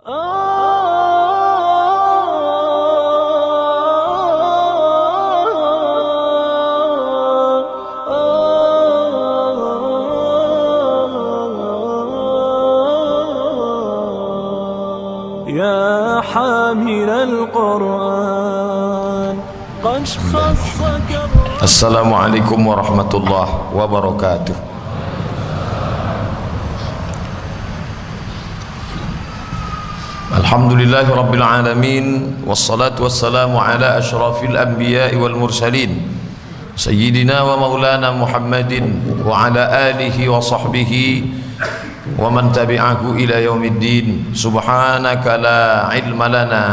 يا حامل القرآن قد خصك Assalamualaikum warahmatullahi wabarakatuh. Alhamdulillahi rabbil alamin, wassalatu wassalamu ala asyrafil anbiya'i wal mursalin sayyidina wa maulana Muhammadin wa ala alihi wa sahbihi wa man tabi'ahu ila yaumiddin. Subhanaka la ilma lana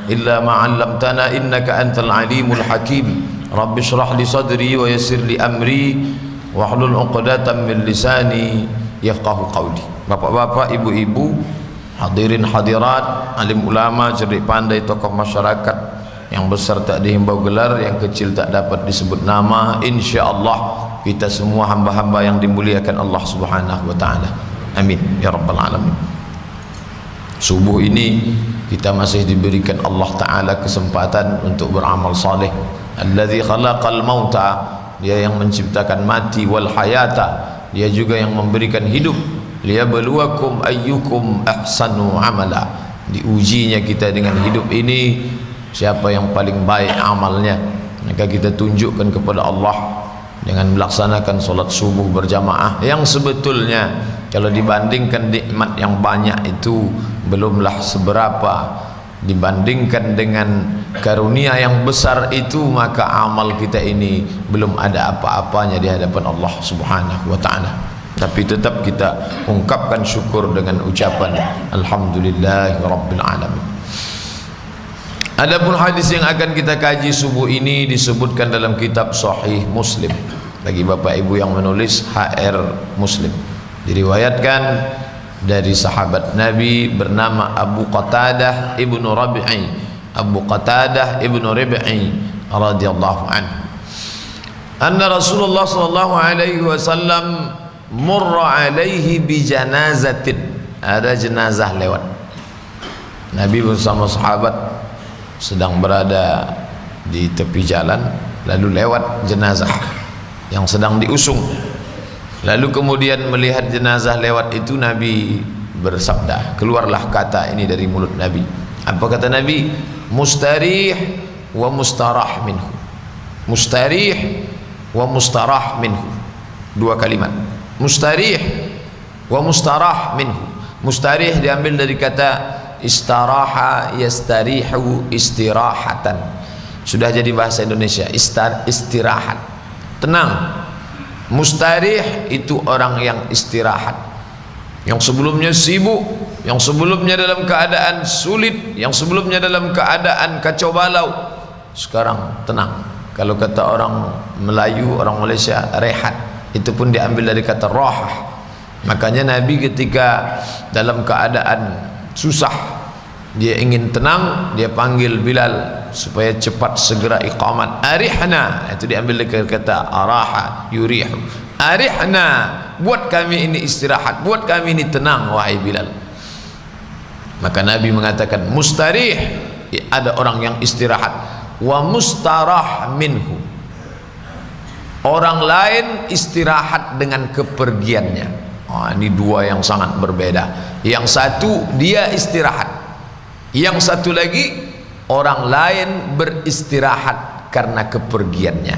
illa ma 'allamtana innaka antal alimul hakim. Rabbi shrah li sadri wa yassir li amri wahlul 'uqdatam min lisani yafqahu qawli. Bapak-bapak, ibu-ibu, hadirin hadirat, alim ulama, cerdik pandai, tokoh masyarakat, yang besar tak dihimbau gelar, yang kecil tak dapat disebut nama, insyaallah kita semua hamba-hamba yang dimuliakan Allah Subhanahu wa taala. Amin ya rabbal alamin. Subuh ini kita masih diberikan Allah taala kesempatan untuk beramal saleh. Alladzi khalaqal mauta, dia yang menciptakan mati, wal hayata, dia juga yang memberikan hidup. Liyabluwakum ayyukum ahsanu amala, diujinya kita dengan hidup ini siapa yang paling baik amalnya. Maka kita tunjukkan kepada Allah dengan melaksanakan solat subuh berjamaah, yang sebetulnya kalau dibandingkan nikmat yang banyak itu belumlah seberapa dibandingkan dengan karunia yang besar itu, maka amal kita ini belum ada apa-apanya di hadapan Allah Subhanahu wa taala. Tapi tetap kita ungkapkan syukur dengan ucapan alhamdulillahirabbil alamin. Adapun hadis yang akan kita kaji subuh ini disebutkan dalam kitab Sahih Muslim. Bagi bapak ibu yang menulis, HR Muslim, diriwayatkan dari sahabat Nabi bernama Abu Qatadah ibnu Rabi'i, Abu Qatadah ibnu Rabi'i radhiyallahu anhu, anna Rasulullah sallallahu alaihi wasallam murra alaihi bi janazatin, ada jenazah lewat. Nabi bersama sahabat sedang berada di tepi jalan, lalu lewat jenazah yang sedang diusung. Lalu kemudian melihat jenazah lewat itu, Nabi bersabda, keluarlah kata ini dari mulut Nabi. Apa kata Nabi? Mustarih wa mustarah minhu. Mustarih wa mustarah minhu. Dua kalimat. Mustarih wa mustarah minhu. Mustarih diambil dari kata istaraha yastarihu istirahatan. Sudah jadi bahasa Indonesia, istirahat, tenang. Mustarih itu orang yang istirahat, yang sebelumnya sibuk, yang sebelumnya dalam keadaan sulit, yang sebelumnya dalam keadaan kacau balau, sekarang tenang. Kalau kata orang Melayu, orang Malaysia, rehat, itu pun diambil dari kata rahah. Makanya Nabi ketika dalam keadaan susah, dia ingin tenang, dia panggil Bilal supaya cepat segera iqamat. Arihna, itu diambil dari kata araha yurihu. Arihna, buat kami ini istirahat, buat kami ini tenang wahai Bilal. Maka Nabi mengatakan mustarih, ada orang yang istirahat, wa mustarah minhu, orang lain istirahat dengan kepergiannya. Ini dua yang sangat berbeda. Yang satu dia istirahat, yang satu lagi orang lain beristirahat karena kepergiannya.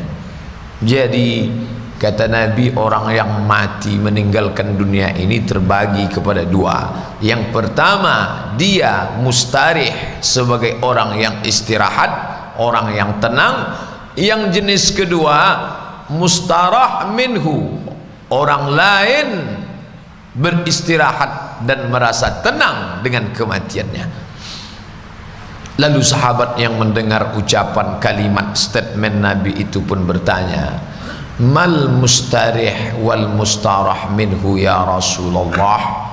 Jadi kata Nabi, orang yang mati meninggalkan dunia ini terbagi kepada dua. Yang pertama, dia mustarih sebagai orang yang istirahat, orang yang tenang. Yang jenis kedua, mustarah minhu, orang lain beristirahat dan merasa tenang dengan kematiannya. Lalu sahabat yang mendengar ucapan kalimat statement Nabi itu pun bertanya, mal mustarih wal mustarah minhu ya Rasulullah,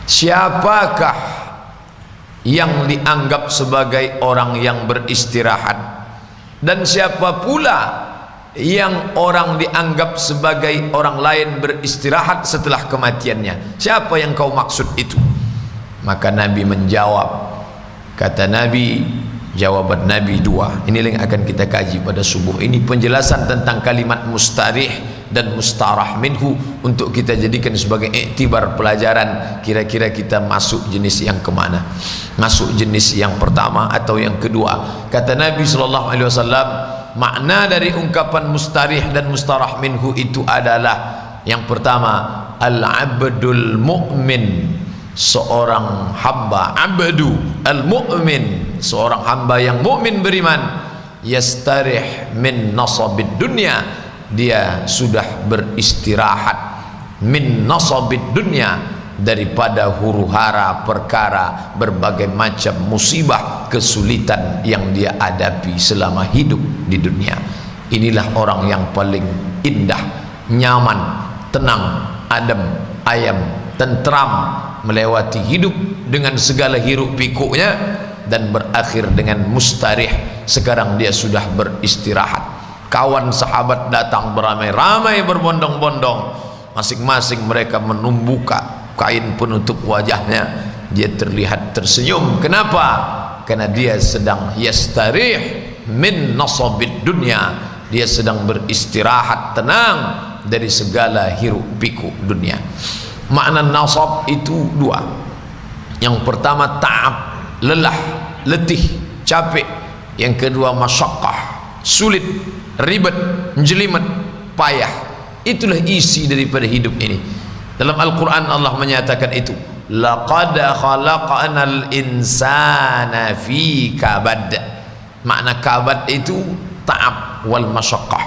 siapakah yang dianggap sebagai orang yang beristirahat, dan siapa pula yang orang dianggap sebagai orang lain beristirahat setelah kematiannya? Siapa yang kau maksud itu? Maka Nabi menjawab, kata Nabi, jawaban Nabi dua. Ini yang akan kita kaji pada subuh ini, penjelasan tentang kalimat mustarih dan mustarah minhu, untuk kita jadikan sebagai iktibar pelajaran, kira-kira kita masuk jenis yang kemana, masuk jenis yang pertama atau yang kedua. Kata Nabi SAW, makna dari ungkapan mustarih dan mustarah minhu itu adalah yang pertama, al-abdul mu'min, seorang hamba, abdu al-mu'min, seorang hamba yang mukmin beriman, yastarih min nasabid dunya, dia sudah beristirahat min nasabid dunya, daripada huru-hara perkara berbagai macam musibah kesulitan yang dia hadapi selama hidup di dunia. Inilah orang yang paling indah, nyaman, tenang, adem, ayam, tentram melewati hidup dengan segala hiruk pikuknya, dan berakhir dengan mustarih. Sekarang dia sudah beristirahat. Kawan sahabat datang beramai-ramai, berbondong-bondong, masing-masing mereka menumbuka kain penutup wajahnya. Dia terlihat tersenyum. Kenapa? Karena dia sedang yastarih min nasabid dunya, dia sedang beristirahat, tenang dari segala hiruk pikuk dunia. Makna nasab itu dua. Yang pertama ta'ab, lelah, letih, capek. Yang kedua masyaqqah, sulit, ribet, jelimet, payah. Itulah isi daripada hidup ini. Dalam Al-Quran Allah menyatakan itu, laqad khalaqnal insana fi kabad. Makna kabad itu ta'ab wal masyaqqah.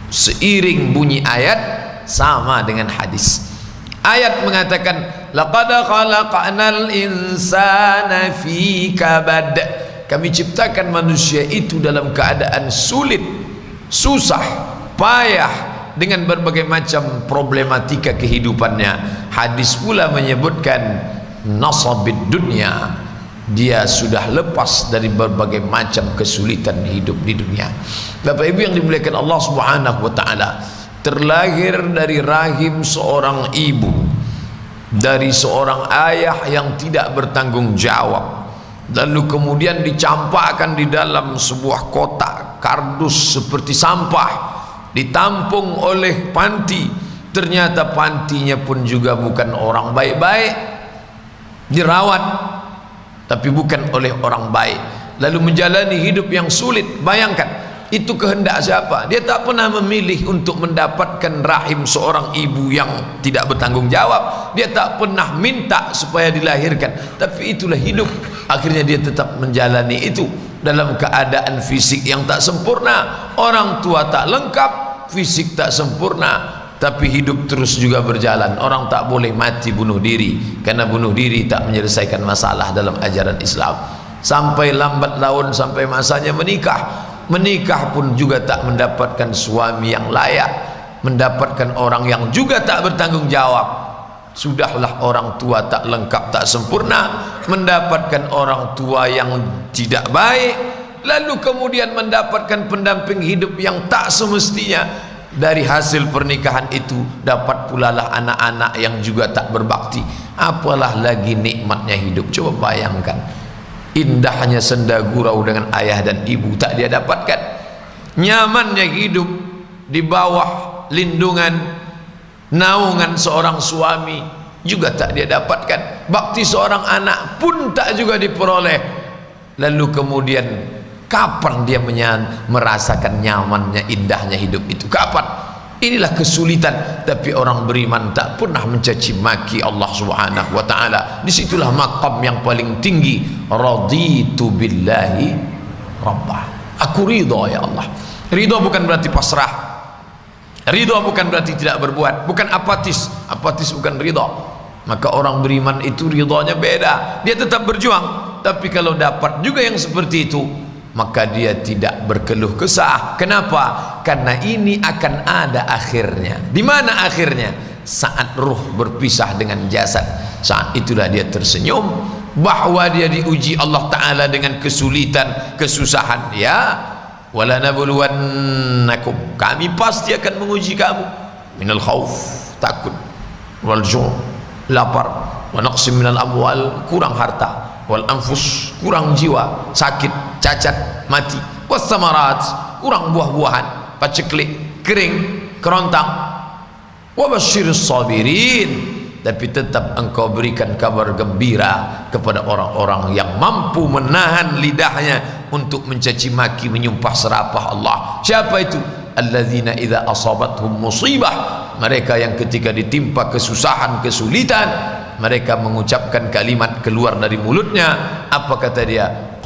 Seiring bunyi ayat sama dengan hadis. Ayat mengatakan laqad khalaqnal insana fi kabad, kami ciptakan manusia itu dalam keadaan sulit, susah, payah, dengan berbagai macam problematika kehidupannya. Hadis pula menyebutkan nasabid dunia, dia sudah lepas dari berbagai macam kesulitan hidup di dunia. Bapak Ibu yang dimuliakan Allah Subhanahu wa taala, terlahir dari rahim seorang ibu, dari seorang ayah yang tidak bertanggung jawab, lalu kemudian dicampakkan di dalam sebuah kotak kardus seperti sampah, ditampung oleh panti. Ternyata pantinya pun juga bukan orang baik-baik, dirawat tapi bukan oleh orang baik, lalu menjalani hidup yang sulit. Bayangkan, itu kehendak siapa? Dia tak pernah memilih untuk mendapatkan rahim seorang ibu yang tidak bertanggung jawab. Dia tak pernah minta supaya dilahirkan, tapi itulah hidup. Akhirnya dia tetap menjalani itu dalam keadaan fisik yang tak sempurna. Orang tua tak lengkap, fisik tak sempurna, tapi hidup terus juga berjalan. Orang tak boleh mati bunuh diri, karena bunuh diri tak menyelesaikan masalah dalam ajaran Islam. Sampai lambat laun, sampai masanya menikah. Menikah pun juga tak mendapatkan suami yang layak, mendapatkan orang yang juga tak bertanggung jawab. Sudahlah orang tua tak lengkap, tak sempurna, mendapatkan orang tua yang tidak baik, lalu kemudian mendapatkan pendamping hidup yang tak semestinya. Dari hasil pernikahan itu dapat pula lah anak-anak yang juga tak berbakti. Apalah lagi nikmatnya hidup. Coba bayangkan, indahnya senda gurau dengan ayah dan ibu tak dia dapatkan. Nyamannya hidup di bawah lindungan, naungan seorang suami juga tak dia dapatkan. Bakti seorang anak pun tak juga diperoleh. Lalu kemudian kapan dia merasakan nyamannya, indahnya hidup itu? Kapan? Inilah kesulitan. Tapi orang beriman tak pernah mencaci maki Allah Subhanahu wa taala. Disitulah maqam yang paling tinggi. Raditu billahi rabbah, aku ridha ya Allah. Ridha bukan berarti pasrah, ridha bukan berarti tidak berbuat, bukan apatis. Apatis bukan ridha. Maka orang beriman itu ridhanya beda. Dia tetap berjuang, tapi kalau dapat juga yang seperti itu, maka dia tidak berkeluh kesah. Kenapa? Karena ini akan ada akhirnya. Di mana akhirnya? Saat ruh berpisah dengan jasad. Saat itulah dia tersenyum bahwa dia diuji Allah Ta'ala dengan kesulitan, kesusahan. Ya, wala nabluwannakum, kami pasti akan menguji kamu, minal khauf, takut, wal ju', lapar, wa naqsim minal amwal, kurang harta, wal anfus, kurang jiwa, sakit, cacat, mati, was samarat, kurang buah-buahan, paceklik, kering, kerontang, wa basyirus sabirin, tapi tetap engkau berikan kabar gembira kepada orang-orang yang mampu menahan lidahnya untuk mencaci maki, menyumpah serapah Allah. Siapa itu? Alladzina idza asabathum musibah, mereka yang ketika ditimpa kesusahan, kesulitan, mereka mengucapkan kalimat keluar dari mulutnya. Apa kata dia?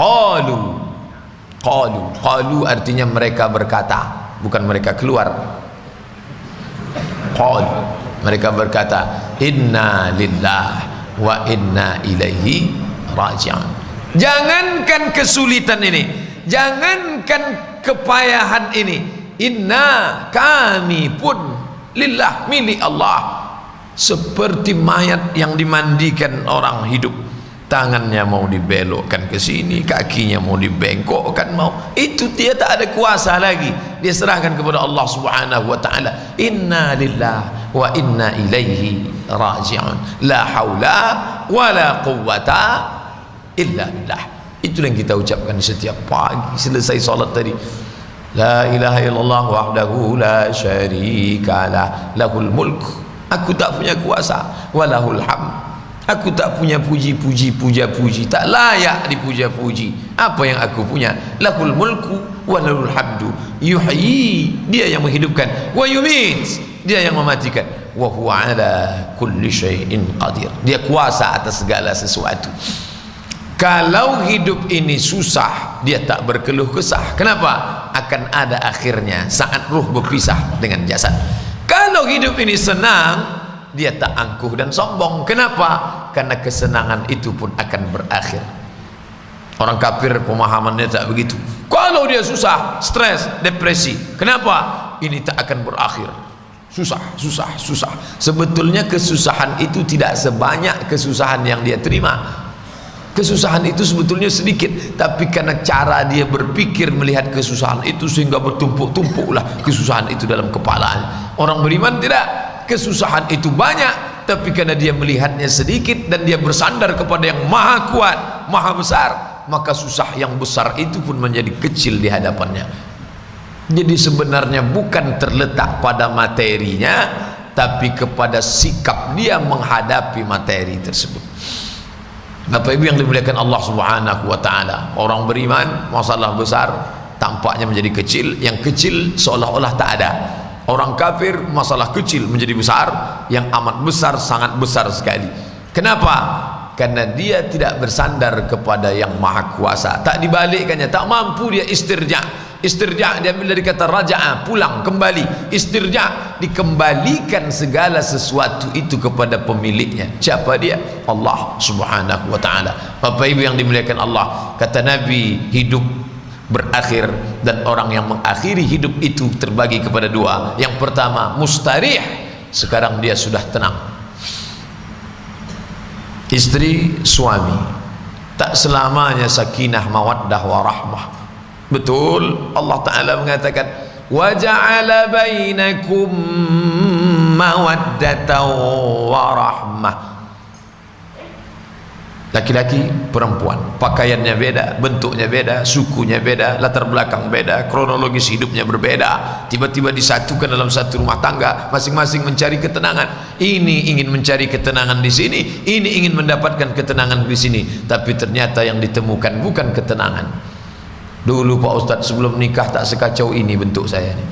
Qalu artinya mereka berkata, bukan mereka keluar. Qalu, mereka berkata, inna lillah wa inna ilaihi raji'un. Jangankan kesulitan ini, jangankan kepayahan ini, inna, kami pun lillah, milik Allah. Seperti mayat yang dimandikan orang hidup, tangannya mau dibelokkan ke sini, kakinya mau dibengkokkan, mau itu dia tak ada kuasa lagi, dia serahkan kepada Allah Subhanahu wa taala. Inna lillah wa inna ilaihi raji'un, la haula wa la quwwata illa billah. Itulah yang kita ucapkan setiap pagi selesai salat tadi. La ilaha illallah wahdahu la syarika lah, lahul mulk, aku tak punya kuasa, walahul hamd, aku tak punya puji-puji, puja-puji, tak layak dipuja-puji. Apa yang aku punya? Lahul mulku wa lahul hamdu, yuhyi, dia yang menghidupkan, wa yumit, dia yang mematikan, wa huwa ala kulli syai'in qadir, dia kuasa atas segala sesuatu. Kalau hidup ini susah, dia tak berkeluh kesah. Kenapa? Akan ada akhirnya saat ruh berpisah dengan jasad. Kalau hidup ini senang, dia tak angkuh dan sombong. Kenapa? Karena kesenangan itu pun akan berakhir. Orang kafir pemahamannya tak begitu. Kalau dia susah, stres, depresi, kenapa? Ini tak akan berakhir. Susah. Sebetulnya kesusahan itu tidak sebanyak kesusahan yang dia terima. Kesusahan itu sebetulnya sedikit, tapi karena cara dia berpikir melihat kesusahan itu sehingga bertumpuk-tumpuklah kesusahan itu dalam kepalanya. Orang beriman tidak, kesusahan itu banyak, tapi karena dia melihatnya sedikit dan dia bersandar kepada yang maha kuat, maha besar, maka susah yang besar itu pun menjadi kecil di hadapannya. Jadi sebenarnya bukan terletak pada materinya, tapi kepada sikap dia menghadapi materi tersebut. Bapak Ibu yang dimuliakan Allah Subhanahu wa taala, orang beriman masalah besar tampaknya menjadi kecil, yang kecil seolah-olah tak ada. Orang kafir masalah kecil menjadi besar, yang amat besar sangat besar sekali. Kenapa? Karena dia tidak bersandar kepada yang maha kuasa, tak dibalikkannya, tak mampu dia istirja. Istirja diambil dari kata raja'a, pulang, kembali. Istirja, dikembalikan segala sesuatu itu kepada pemiliknya. Siapa dia? Allah Subhanahu wa taala. Bapak Ibu yang dimuliakan Allah, kata Nabi, hidup berakhir dan orang yang mengakhiri hidup itu terbagi kepada dua. Yang pertama mustarih, sekarang dia sudah tenang. Istri, suami, tak selamanya sakinah, mawaddah, warahmah. Betul, Allah Ta'ala mengatakan wa ja'ala bainakum mawaddatan wa rahmah. Laki-laki, perempuan, pakaiannya beda, bentuknya beda, sukunya beda, latar belakang beda, kronologis hidupnya berbeda, tiba-tiba disatukan dalam satu rumah tangga, masing-masing mencari ketenangan. Ini ingin mencari ketenangan di sini, ini ingin mendapatkan ketenangan di sini, tapi ternyata yang ditemukan bukan ketenangan. Dulu Pak Ustadz sebelum nikah tak sekacau ini bentuk saya nih.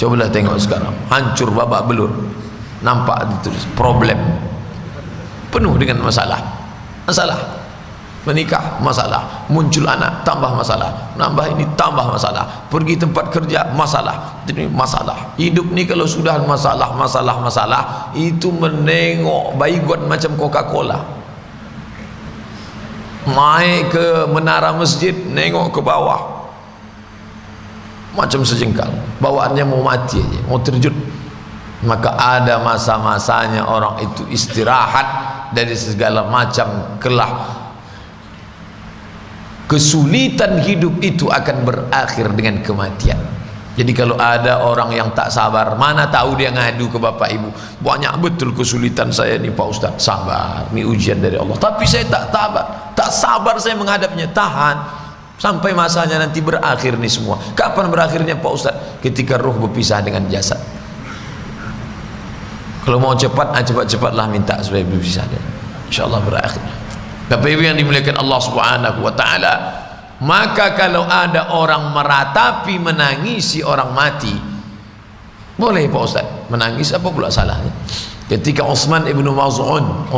Cobalah tengok sekarang, hancur babak belur. Nampak ditulis problem, penuh dengan masalah. Menikah masalah, muncul anak tambah masalah, nambah ini tambah masalah, pergi tempat kerja masalah, ini masalah. Hidup ni kalau sudah masalah itu menengok baygon macam Coca-Cola. Naik ke menara masjid, nengok ke bawah macam sejengkal, bawaannya mau mati aja, mau terjun. Maka ada masa-masanya orang itu istirahat dari segala macam kelah. Kesulitan hidup itu akan berakhir dengan kematian. Jadi kalau ada orang yang tak sabar, mana tahu dia ngadu ke bapak ibu, banyak betul kesulitan saya nih Pak Ustaz. Sabar, ini ujian dari Allah. Tapi saya tak sabar saya menghadapnya. Tahan sampai masanya nanti berakhir nih semua. Kapan berakhirnya Pak Ustaz? Ketika ruh berpisah dengan jasad. Kalau mau cepat, cepat-cepatlah minta supaya berpisah dia. InsyaAllah berakhir. Bapak ibu yang dimuliakan Allah Subhanahu wa ta'ala, maka kalau ada orang meratapi menangisi orang mati, boleh Pak Ustaz menangis, apa pula salahnya? Ketika Utsman ibnu Maz'un,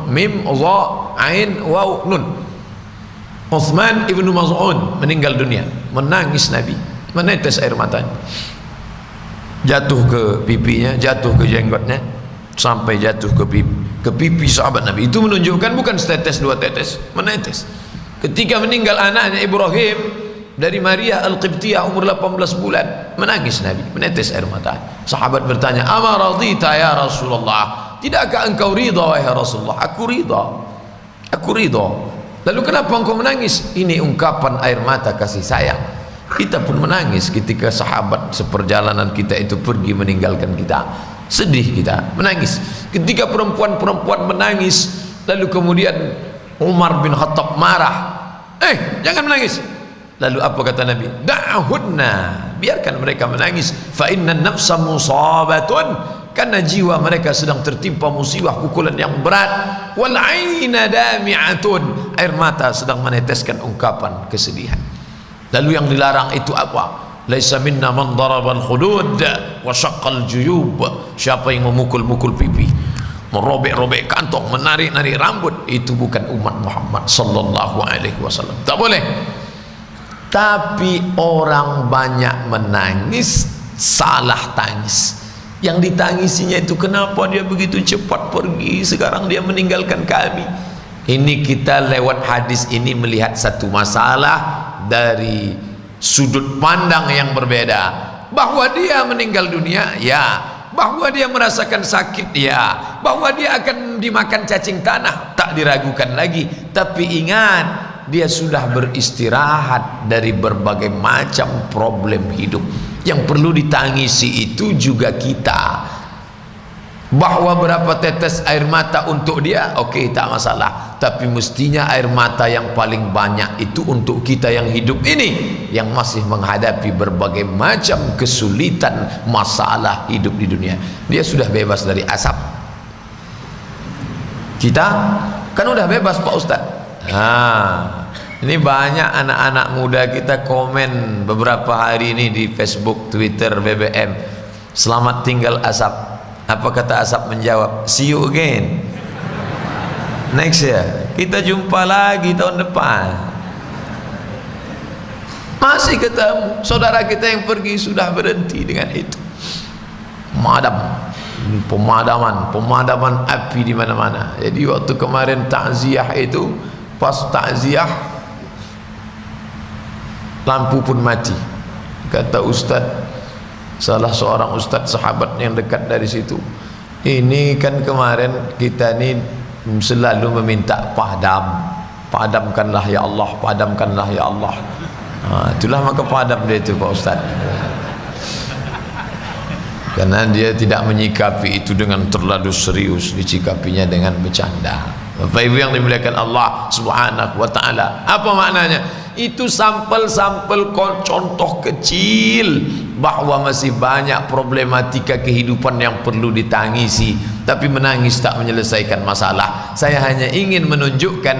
mim dha ain waw nun, Utsman ibnu Maz'un meninggal dunia, menangis Nabi, menetes air matanya, jatuh ke pipinya, jatuh ke jenggotnya, sampai jatuh ke pipi sahabat Nabi. Itu menunjukkan bukan setetes dua tetes, menetes. Ketika meninggal anaknya Ibrahim dari Maria Al-Qibtiyah umur 18 bulan, menangis Nabi, menetes air mata. Sahabat bertanya, "Ama radita ya Rasulullah?" Tidakkah engkau ridha wahai Rasulullah? Aku ridha. Lalu kenapa engkau menangis? Ini ungkapan air mata kasih sayang. Kita pun menangis ketika sahabat seperjalanan kita itu pergi meninggalkan kita. Sedih kita, menangis. Ketika perempuan-perempuan menangis, lalu kemudian Umar bin Khattab marah, jangan menangis. Lalu apa kata Nabi? Da'hunna, biarkan mereka menangis. Fa inna nafsa musabatun, karena jiwa mereka sedang tertimpa musibah, pukulan yang berat. Wal aina dami'atun, air mata sedang meneteskan ungkapan kesedihan. Lalu yang dilarang itu apa? Laisa minna man darabal khudud wa syaqqal juyub. Siapa yang memukul-mukul pipi, merobek-robek kantong, menarik-narik rambut, itu bukan umat Muhammad sallallahu alaihi wasallam. Tak boleh. Tapi orang banyak menangis, salah tangis. Yang ditangisinya itu, kenapa dia begitu cepat pergi, sekarang dia meninggalkan kami. Ini kita lewat hadis ini melihat satu masalah dari sudut pandang yang berbeda. Bahwa dia meninggal dunia, ya. Bahwa dia merasakan sakit, ya. Bahwa dia akan dimakan cacing tanah, tak diragukan lagi. Tapi ingat, dia sudah beristirahat dari berbagai macam problem hidup. Yang perlu ditangisi itu juga kita. Bahwa berapa tetes air mata untuk dia, oke, tak masalah. Tapi mestinya air mata yang paling banyak itu untuk kita yang hidup ini, yang masih menghadapi berbagai macam kesulitan, masalah hidup di dunia. Dia sudah bebas dari asap. Kita kan udah bebas Pak Ustaz. Ini banyak anak-anak muda kita komen beberapa hari ini di Facebook, Twitter, BBM, selamat tinggal asap. Apa kata asap menjawab? See you again next year. Kita jumpa lagi tahun depan. Masih ketemu. Saudara kita yang pergi sudah berhenti dengan itu. Pemadaman api di mana-mana. Jadi waktu kemarin takziah itu, pas takziah lampu pun mati. Kata Ustaz, salah seorang ustaz sahabat yang dekat dari situ, ini kan kemarin kita ni selalu meminta padamkanlah ya Allah, padamkanlah ya Allah. Itulah maka padam dia itu Pak Ustaz, karena dia tidak menyikapi itu dengan terlalu serius, disikapinya dengan bercanda. Bapak Ibu yang dimuliakan Allah Subhanahu wa ta'ala, apa maknanya? Itu sampel-sampel contoh kecil bahwa masih banyak problematika kehidupan yang perlu ditangisi. Tapi menangis tak menyelesaikan masalah. Saya hanya ingin menunjukkan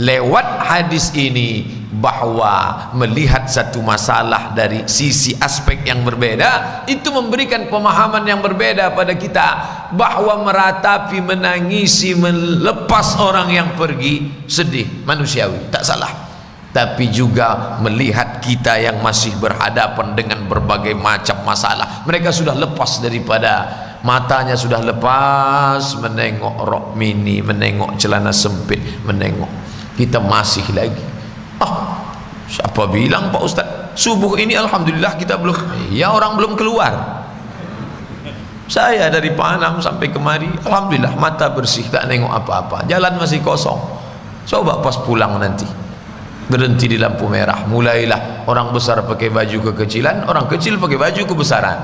lewat hadis ini bahwa melihat satu masalah dari sisi aspek yang berbeda itu memberikan pemahaman yang berbeda pada kita, bahwa meratapi, menangisi, melepas orang yang pergi, sedih, manusiawi, tak salah. Tapi juga melihat kita yang masih berhadapan dengan berbagai macam masalah. Mereka sudah lepas daripada, matanya sudah lepas, menengok rok mini, menengok celana sempit, menengok. Kita masih lagi. Siapa bilang Pak Ustaz subuh ini alhamdulillah kita belum, ya orang belum keluar. Saya dari Panam sampai kemari alhamdulillah mata bersih, tak nengok apa-apa, jalan masih kosong. Coba pas pulang nanti, berhenti di lampu merah, mulailah orang besar pakai baju kekecilan, orang kecil pakai baju kebesaran.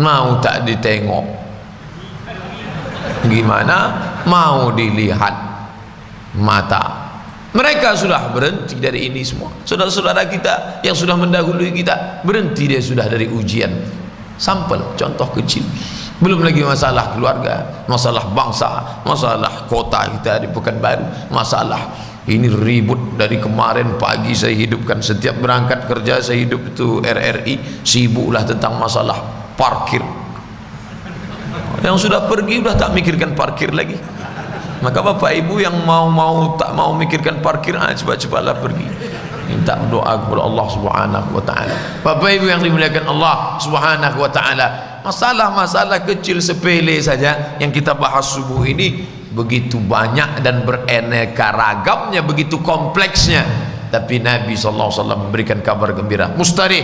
Mau tak ditengok, gimana mau dilihat mata. Mereka sudah berhenti dari ini semua. Saudara-saudara kita yang sudah mendahului kita, berhenti dia sudah dari ujian. Sampel, contoh kecil. Belum lagi masalah keluarga, masalah bangsa, masalah kota kita di Pekanbaru, masalah ini ribut dari kemarin pagi saya hidupkan. Setiap berangkat kerja saya hidup itu RRI, sibuklah tentang masalah parkir. Yang sudah pergi sudah tak mikirkan parkir lagi. Maka bapak ibu yang tak mau mikirkan parkir, cepat-cepatlah pergi, minta doa kepada Allah Subhanahu wa taala. Bapak ibu yang dimuliakan Allah Subhanahu wa taala, masalah-masalah kecil sepele saja yang kita bahas subuh ini begitu banyak dan beraneka ragamnya, begitu kompleksnya. Tapi Nabi SAW memberikan kabar gembira, mustarih,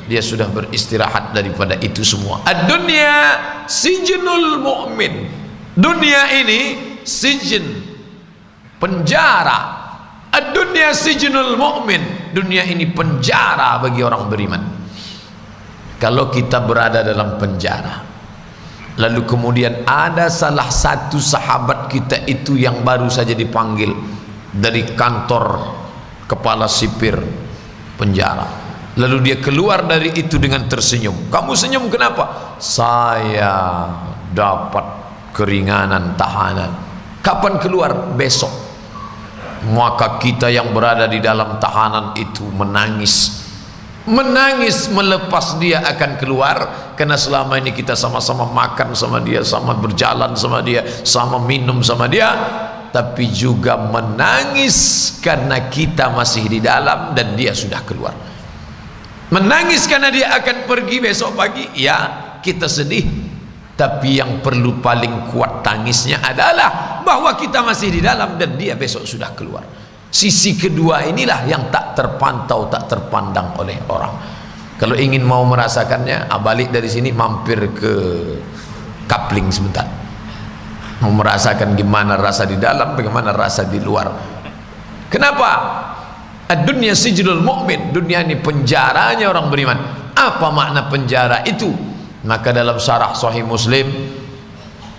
dia sudah beristirahat daripada itu semua. Ad-dunya sijnul mu'min. Dunia ini sijin, penjara. Ad-dunya sijnul mu'min. Dunia ini penjara bagi orang beriman. Kalau kita berada dalam penjara, lalu kemudian ada salah satu sahabat kita itu yang baru saja dipanggil dari kantor kepala sipir penjara, lalu dia keluar dari itu dengan tersenyum. Kamu senyum kenapa? Saya dapat keringanan tahanan. Kapan keluar? Besok. Maka kita yang berada di dalam tahanan itu menangis melepas dia akan keluar, karena selama ini kita sama-sama makan sama dia, sama berjalan sama dia, sama minum sama dia, tapi juga menangis karena kita masih di dalam dan dia sudah keluar. Menangis karena dia akan pergi besok pagi, ya kita sedih, tapi yang perlu paling kuat tangisnya adalah bahwa kita masih di dalam dan dia besok sudah keluar. Sisi kedua inilah yang tak terpantau, tak terpandang oleh orang. Kalau ingin mau merasakannya, balik dari sini mampir ke Kapling sebentar, mau merasakan gimana rasa di dalam, bagaimana rasa di luar. Kenapa? Ad-dunya sijnul mu'min. Dunia ini penjaranya orang beriman. Apa makna penjara itu? Maka dalam syarah Sahih Muslim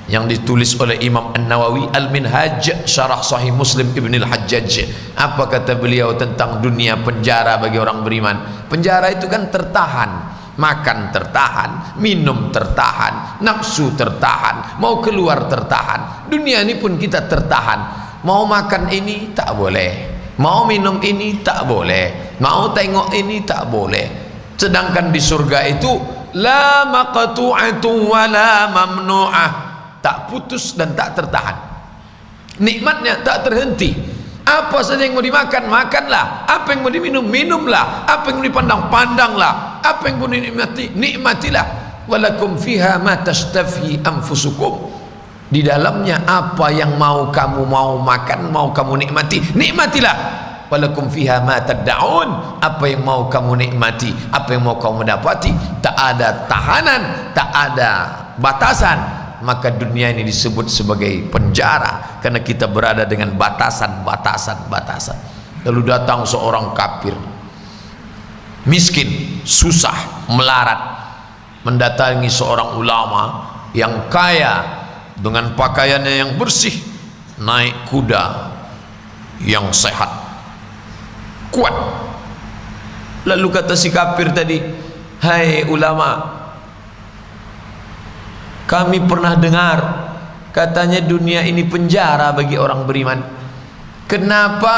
yang ditulis oleh Imam An-Nawawi, Al-Minhaj syarah Sahih Muslim Ibn Al-Hajjaj, apa kata beliau tentang dunia penjara bagi orang beriman? Penjara itu kan tertahan, makan tertahan, minum tertahan, nafsu tertahan, mau keluar tertahan. Dunia ini pun kita tertahan, mau makan ini tak boleh, mau minum ini tak boleh, mau tengok ini tak boleh. Sedangkan di surga itu la maqtu'atu wa la mamnu'ah, tak putus dan tak tertahan. Nikmatnya tak terhenti. Apa saja yang mau dimakan, makanlah. Apa yang mau diminum, minumlah. Apa yang mau dipandang, pandanglah. Apa yang mau dinikmati, nikmatilah. Walakum fiha ma tashtafi anfusukum. Di dalamnya apa yang kamu mau makan, mau kamu nikmati, nikmatilah. Walakum fiha ma tad'un. Apa yang mau kamu nikmati, apa yang mau kamu dapati, tak ada tahanan, tak ada batasan. Maka dunia ini disebut sebagai penjara karena kita berada dengan batasan. Lalu datang seorang kafir, miskin, susah, melarat, mendatangi seorang ulama yang kaya dengan pakaiannya yang bersih, naik kuda yang sehat, kuat. Lalu kata si kafir tadi, hai ulama, kami pernah dengar katanya dunia ini penjara bagi orang beriman. Kenapa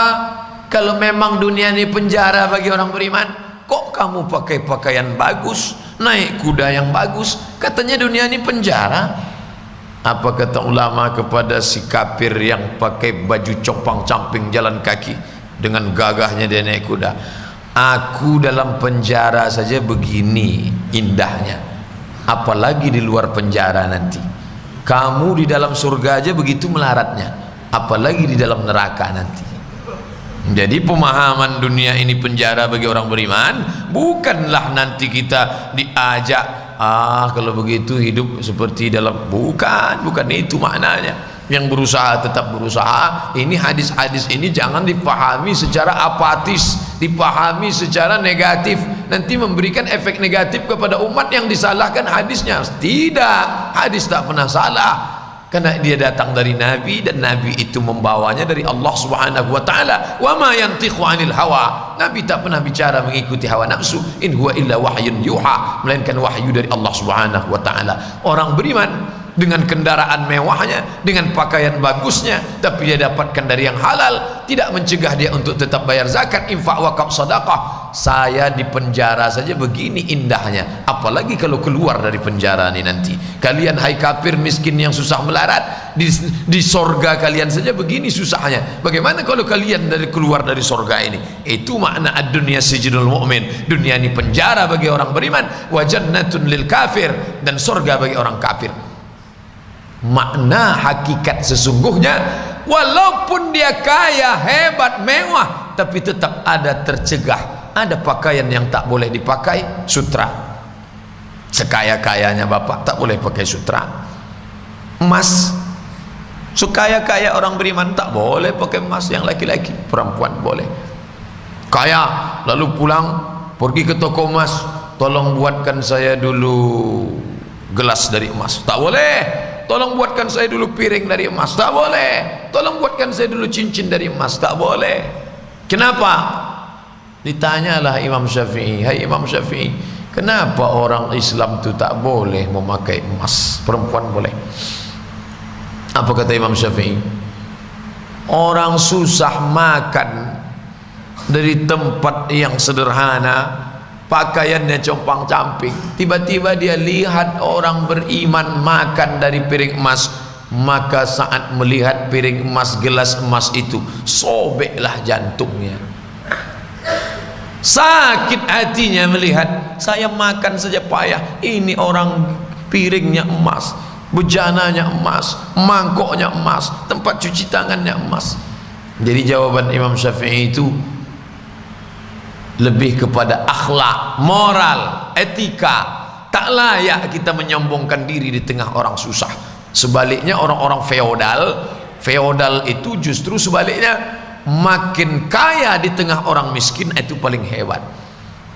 kalau memang dunia ini penjara bagi orang beriman, kok kamu pakai pakaian bagus, naik kuda yang bagus, katanya dunia ini penjara? Apa kata ulama kepada si kafir yang pakai baju compang-camping jalan kaki, dengan gagahnya dia naik kuda? Aku dalam penjara saja begini indahnya, apalagi di luar penjara nanti. Kamu di dalam surga aja begitu melaratnya, apalagi di dalam neraka nanti. Jadi pemahaman dunia ini penjara bagi orang beriman bukanlah nanti kita diajak kalau begitu hidup seperti dalam, bukan itu maknanya. yang berusaha tetap berusaha. Ini hadis-hadis ini jangan dipahami secara apatis, dipahami secara negatif, nanti memberikan efek negatif kepada umat yang disalahkan hadisnya. Tidak, hadis tak pernah salah karena dia datang dari Nabi dan Nabi itu membawanya dari Allah Subhanahu wa taala. Wa ma yantiqu 'anil hawa. Nabi tak pernah bicara mengikuti hawa nafsu. In huwa illa wahyun yuha, melainkan wahyu dari Allah Subhanahu wa taala. Orang beriman dengan kendaraan mewahnya, dengan pakaian bagusnya, tapi dia dapatkan dari yang halal, tidak mencegah dia untuk tetap bayar zakat, infak, wakaf, sedekah. Saya di penjara saja begini indahnya, apalagi kalau keluar dari penjara ini nanti. Kalian hai kafir miskin yang susah melarat, di sorga kalian saja begini susahnya. Bagaimana kalau kalian keluar dari sorga ini? Itu makna ad-dunya sijnul mu'min. Dunia ini penjara bagi orang beriman, wa jannatun lil kafir, dan sorga bagi orang kafir. Makna hakikat sesungguhnya, walaupun dia kaya, hebat, mewah, tapi tetap ada tercegah. Ada pakaian yang tak boleh dipakai, sutra. Sekaya-kayanya bapak tak boleh pakai sutra. Emas, sekaya-kaya orang beriman tak boleh pakai emas. Yang laki-laki, perempuan boleh. Kaya lalu pulang pergi ke toko emas, tolong buatkan saya dulu gelas dari emas, tak boleh. Tolong buatkan saya dulu piring dari emas, tak boleh. Tolong buatkan saya dulu cincin dari emas, tak boleh. Kenapa? Ditanyalah Imam Syafi'i, hai Imam Syafi'i, kenapa orang Islam itu tak boleh memakai emas, perempuan boleh? Apa kata Imam Syafi'i? Orang susah makan dari tempat yang sederhana, pakaiannya compang-camping, tiba-tiba dia lihat orang beriman makan dari piring emas, maka saat melihat piring emas, gelas emas itu, sobeklah jantungnya, sakit hatinya melihat, saya makan saja payah, ini orang piringnya emas, bejananya emas, mangkoknya emas, tempat cuci tangannya emas. Jadi jawaban Imam Syafi'i itu lebih kepada akhlak, moral, etika. Tak layak kita menyombongkan diri di tengah orang susah. Sebaliknya orang-orang feodal itu justru sebaliknya, makin kaya di tengah orang miskin itu paling hebat,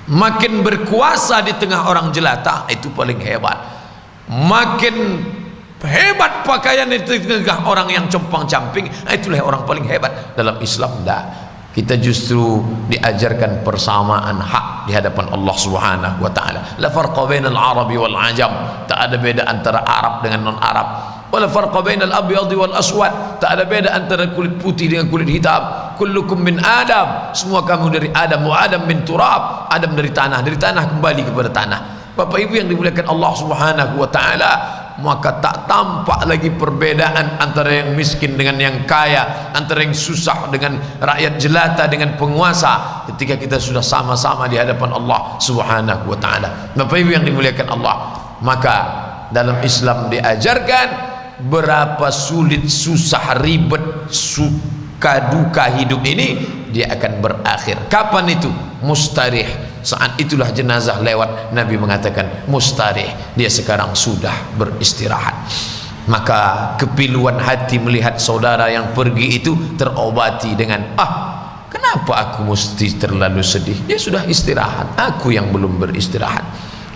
makin berkuasa di tengah orang jelata itu paling hebat, makin hebat pakaian di tengah orang yang compang-camping itulah orang paling hebat. Dalam Islam tidak. Kita justru diajarkan persamaan hak di hadapan Allah Subhanahu wa taala. La farqa bainal arabi wal ajam, tak ada beda antara Arab dengan non-Arab. Wala farqa bainal abyadi wal aswad, tak ada beda antara kulit putih dengan kulit hitam. Kullukum min Adam, semua kamu dari Adam. Wa Adam min turab, Adam dari tanah kembali kepada tanah. Bapak Ibu yang dimuliakan Allah Subhanahu wa taala, maka tak tampak lagi perbedaan antara yang miskin dengan yang kaya, antara yang susah dengan rakyat jelata dengan penguasa, ketika kita sudah sama-sama di hadapan Allah Subhanahu wa taala. Bapak Ibu yang dimuliakan Allah, maka dalam Islam diajarkan berapa sulit, susah, ribet, suka duka hidup ini, dia akan berakhir. Kapan itu? Mustarih. Saat itulah jenazah lewat, Nabi mengatakan mustarih, dia sekarang sudah beristirahat. Maka kepiluan hati melihat saudara yang pergi itu terobati dengan, kenapa aku mesti terlalu sedih? Dia sudah istirahat, aku yang belum beristirahat.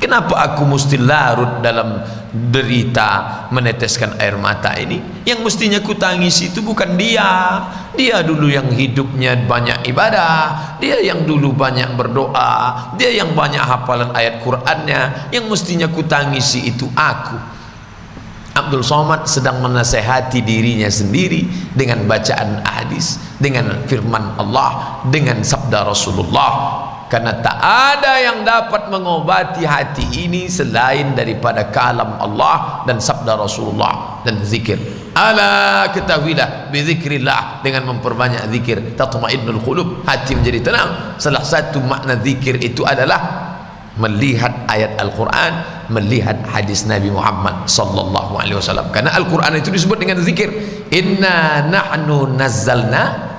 Kenapa aku mesti larut dalam derita, meneteskan air mata ini? Yang mestinya ku tangisi itu bukan dia. Dia dulu yang hidupnya banyak ibadah, dia yang dulu banyak berdoa, dia yang banyak hafalan ayat Qur'annya. Yang mestinya ku tangisi itu aku. Abdul Somad sedang menasehati dirinya sendiri dengan bacaan hadis, dengan firman Allah, dengan sabda Rasulullah. Karena tak ada yang dapat mengobati hati ini selain daripada kalam Allah dan sabda Rasulullah dan zikir. Ala, ketahuilah, bizikrillah, dengan memperbanyak zikir tatmainnul qulub, hati menjadi tenang. Salah satu makna zikir itu adalah melihat ayat Al-Quran, melihat hadis Nabi Muhammad sallallahu alaihi wasallam. Karena Al-Quran itu disebut dengan zikir. Inna nahnu nazzalna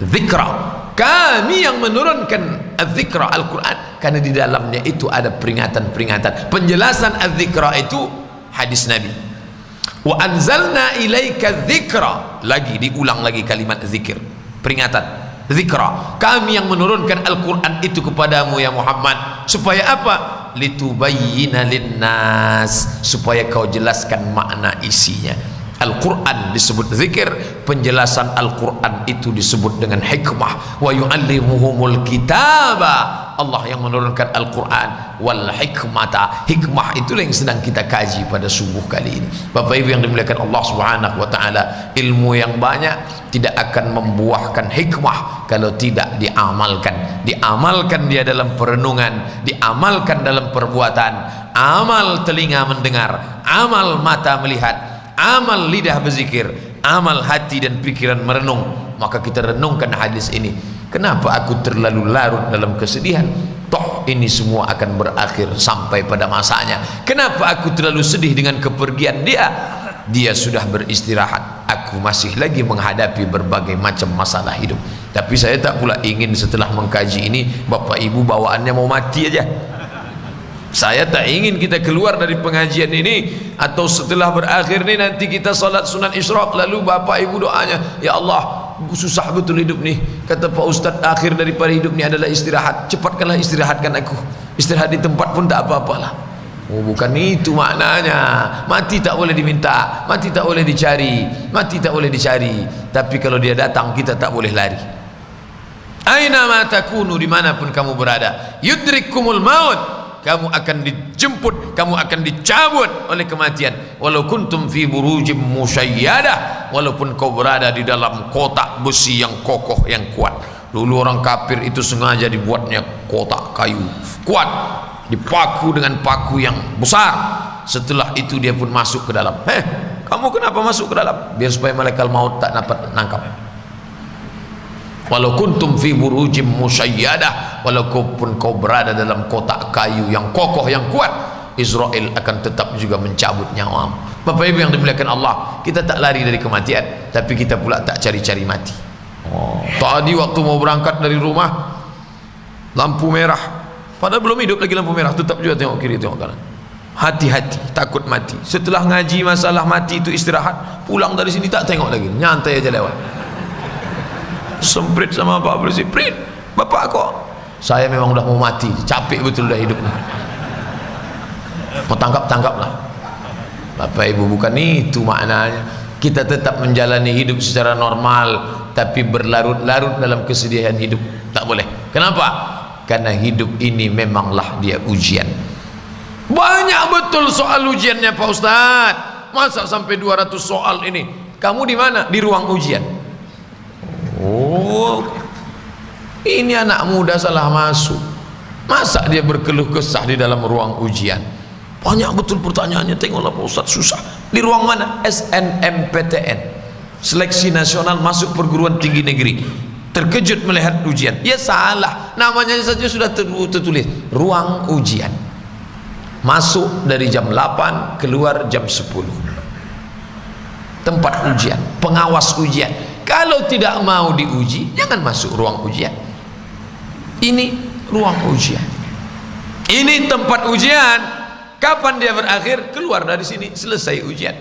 dzikra, kami yang menurunkan az-zikra, Al-Quran, karena di dalamnya itu ada peringatan-peringatan. Penjelasan az-zikra itu hadis Nabi. Wa anzalna ilaika dzikra, lagi diulang lagi kalimat zikir, peringatan. Dzikra, kami yang menurunkan Al-Quran itu kepadamu ya Muhammad, supaya apa? Litubayyina linnas, supaya kau jelaskan makna isinya. Al-Quran disebut zikir, penjelasan Al-Quran itu disebut dengan hikmah. Wa yu'allimuhumul kitaba, Allah yang menurunkan Al-Quran, wal hikmata, hikmah itulah yang sedang kita kaji pada subuh kali ini. Bapak Ibu yang dimuliakan Allah Subhanahu wa taala, ilmu yang banyak tidak akan membuahkan hikmah kalau tidak diamalkan. Diamalkan dia dalam perenungan, diamalkan dalam perbuatan. Amal telinga mendengar, amal mata melihat, amal lidah berzikir, amal hati dan pikiran merenung. Maka kita renungkan hadis ini. Kenapa aku terlalu larut dalam kesedihan? Toh ini semua akan berakhir sampai pada masanya. Kenapa aku terlalu sedih dengan kepergian dia? Dia sudah beristirahat, aku masih lagi menghadapi berbagai macam masalah hidup. Tapi saya tak pula ingin setelah mengkaji ini Bapak Ibu bawaannya mau mati aja. Saya tak ingin kita keluar dari pengajian ini atau setelah berakhir ini nanti kita salat sunat isyraq, lalu Bapak Ibu doanya, ya Allah susah betul hidup nih, kata Pak Ustadz, akhir daripada hidup ini adalah istirahat, cepatkanlah istirahatkan aku, istirahat di tempat pun tak apa-apalah. Oh, bukan itu maknanya. Mati tak boleh diminta, mati tak boleh dicari, mati tak boleh dicari, tapi kalau dia datang kita tak boleh lari. Aina ma takunu, dimanapun kamu berada, yudrikumul maut, kamu akan dijemput, kamu akan dicabut oleh kematian. Walau kuntum fi burujim musyayyadah, walaupun kau berada di dalam kotak besi yang kokoh yang kuat. Dulu orang kafir itu sengaja dibuatnya kotak kayu kuat, dipaku dengan paku yang besar. Setelah itu dia pun masuk ke dalam. Kamu kenapa masuk ke dalam? Biar supaya malaikat maut tak dapat nangkap. Walau kuntum fi burujim musyayyadah, walaupun kau berada dalam kotak kayu yang kokoh yang kuat, Israel akan tetap juga mencabut nyawamu. Bapak Ibu yang dimuliakan Allah, kita tak lari dari kematian, tapi kita pula tak cari-cari mati. Tadi waktu mau berangkat dari rumah, lampu merah, padahal belum hidup lagi lampu merah, tetap juga tengok kiri tengok kanan. Hati-hati, takut mati. Setelah ngaji masalah mati itu istirahat, pulang dari sini tak tengok lagi, nyantai aja lewat. Semprit sama Pak Bersih, Prit, Bapak kok? Saya memang udah mau mati, capek betul udah hidup. Mau tangkap lah. Bapak Ibu, bukan itu maknanya. Kita tetap menjalani hidup secara normal, tapi berlarut-larut dalam kesedihan hidup tak boleh. Kenapa? Karena hidup ini memanglah dia ujian. Banyak betul soal ujiannya Pak Ustadz. Masa sampai 200 soal ini? Kamu di mana? Di ruang ujian. Oh, ini anak muda salah masuk. Masa dia berkeluh kesah di dalam ruang ujian? Banyak betul pertanyaannya. Tengoklah Pak Ustadz, susah. Di ruang mana? SNMPTN, Seleksi Nasional Masuk Perguruan Tinggi Negeri. Terkejut melihat ujian. Ya salah, namanya saja sudah tertulis ruang ujian. Masuk dari jam 8, keluar jam 10. Tempat ujian, pengawas ujian. Kalau tidak mau diuji, jangan masuk ruang ujian. Ini ruang ujian, ini tempat ujian. Kapan dia berakhir? Keluar dari sini, selesai ujian.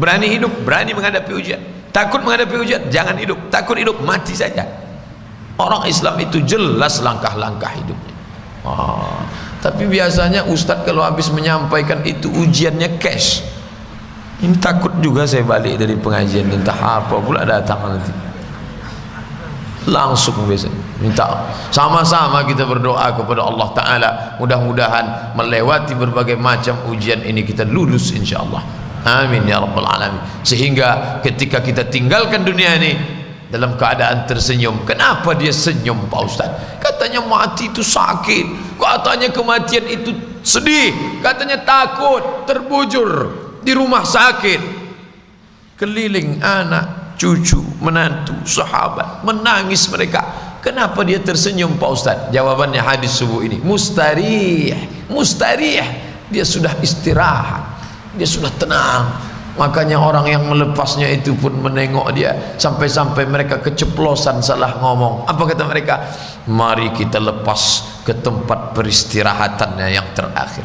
Berani hidup, berani menghadapi ujian. Takut menghadapi ujian, jangan hidup. Takut hidup, mati saja. Orang Islam itu jelas langkah-langkah hidupnya. Tapi biasanya Ustadz kalau habis menyampaikan itu ujiannya cash. Ini takut juga saya balik dari pengajian, entah apa pula datang nanti. Langsung biasanya minta sama-sama kita berdoa kepada Allah Ta'ala, mudah-mudahan melewati berbagai macam ujian ini kita lulus insyaAllah. Amin ya Rabbal Alamin. Sehingga ketika kita tinggalkan dunia ini dalam keadaan tersenyum. Kenapa dia senyum Pak Ustaz? Katanya mati itu sakit, katanya kematian itu sedih, katanya takut, terbujur di rumah sakit, keliling anak, cucu, menantu, sahabat, menangis mereka. Kenapa dia tersenyum Pak Ustaz? Jawabannya hadis subuh ini, mustarih, mustarih. Dia sudah istirahat, dia sudah tenang. Makanya orang yang melepasnya itu pun menengok dia, sampai-sampai mereka keceplosan salah ngomong. Apa kata mereka? Mari kita lepas ke tempat peristirahatannya yang terakhir.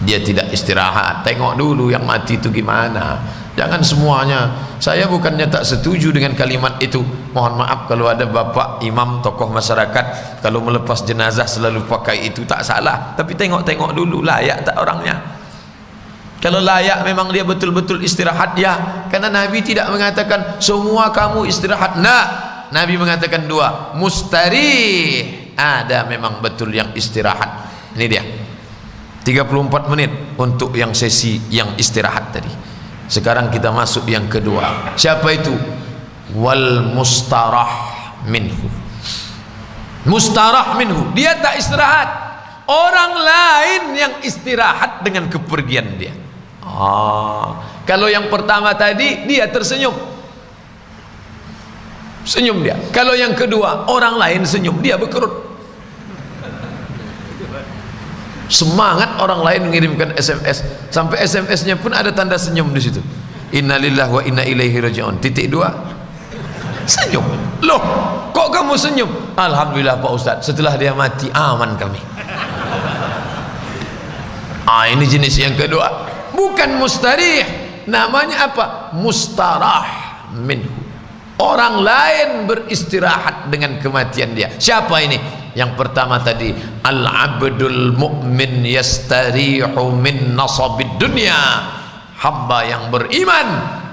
dia tidak istirahat. Tengok dulu yang mati itu gimana. Jangan semuanya. Saya bukannya tak setuju dengan kalimat itu. Mohon maaf kalau ada bapak imam tokoh masyarakat kalau melepas jenazah selalu pakai itu, tak salah, tapi tengok-tengok dulu layak tak orangnya. Kalau layak memang dia betul-betul istirahat, ya. Karena Nabi tidak mengatakan semua kamu istirahat, nah, Nabi mengatakan dua, mustarih, ada memang betul yang istirahat. Ini dia 34 menit untuk yang sesi yang istirahat tadi. Sekarang kita masuk yang kedua. Siapa itu? Wal mustarah minhu. Mustarah minhu, dia tak istirahat, orang lain yang istirahat dengan kepergian dia. Kalau yang pertama tadi dia tersenyum, senyum dia. Kalau yang kedua orang lain senyum, dia berkerut. Semangat orang lain mengirimkan SMS, sampai SMS-nya pun ada tanda senyum di situ. Innalillahi wa inna ilaihi raji'un. Titik dua, senyum. Loh, kok kamu senyum? Alhamdulillah Pak Ustadz, setelah dia mati aman kami. Ini jenis yang kedua. Bukan mustarih, namanya apa? Mustarah minhu. Orang lain beristirahat dengan kematian dia. Siapa ini? Yang pertama tadi, al-abdul mu'min yastarihu min nasabid dunya. Hamba yang beriman,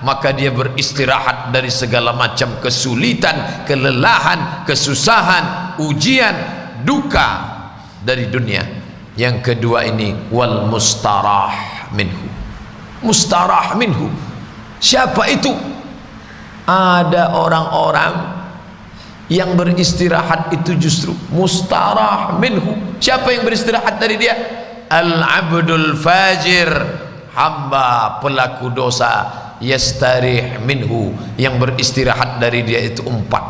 maka dia beristirahat dari segala macam kesulitan, kelelahan, kesusahan, ujian, duka dari dunia. Yang kedua ini, wal mustarah minhu. Mustarah minhu, siapa itu? Ada orang-orang yang beristirahat itu justru mustarah minhu. Siapa yang beristirahat dari dia? Al-abdul fajir, hamba pelaku dosa, yastarih minhu, yang beristirahat dari dia itu empat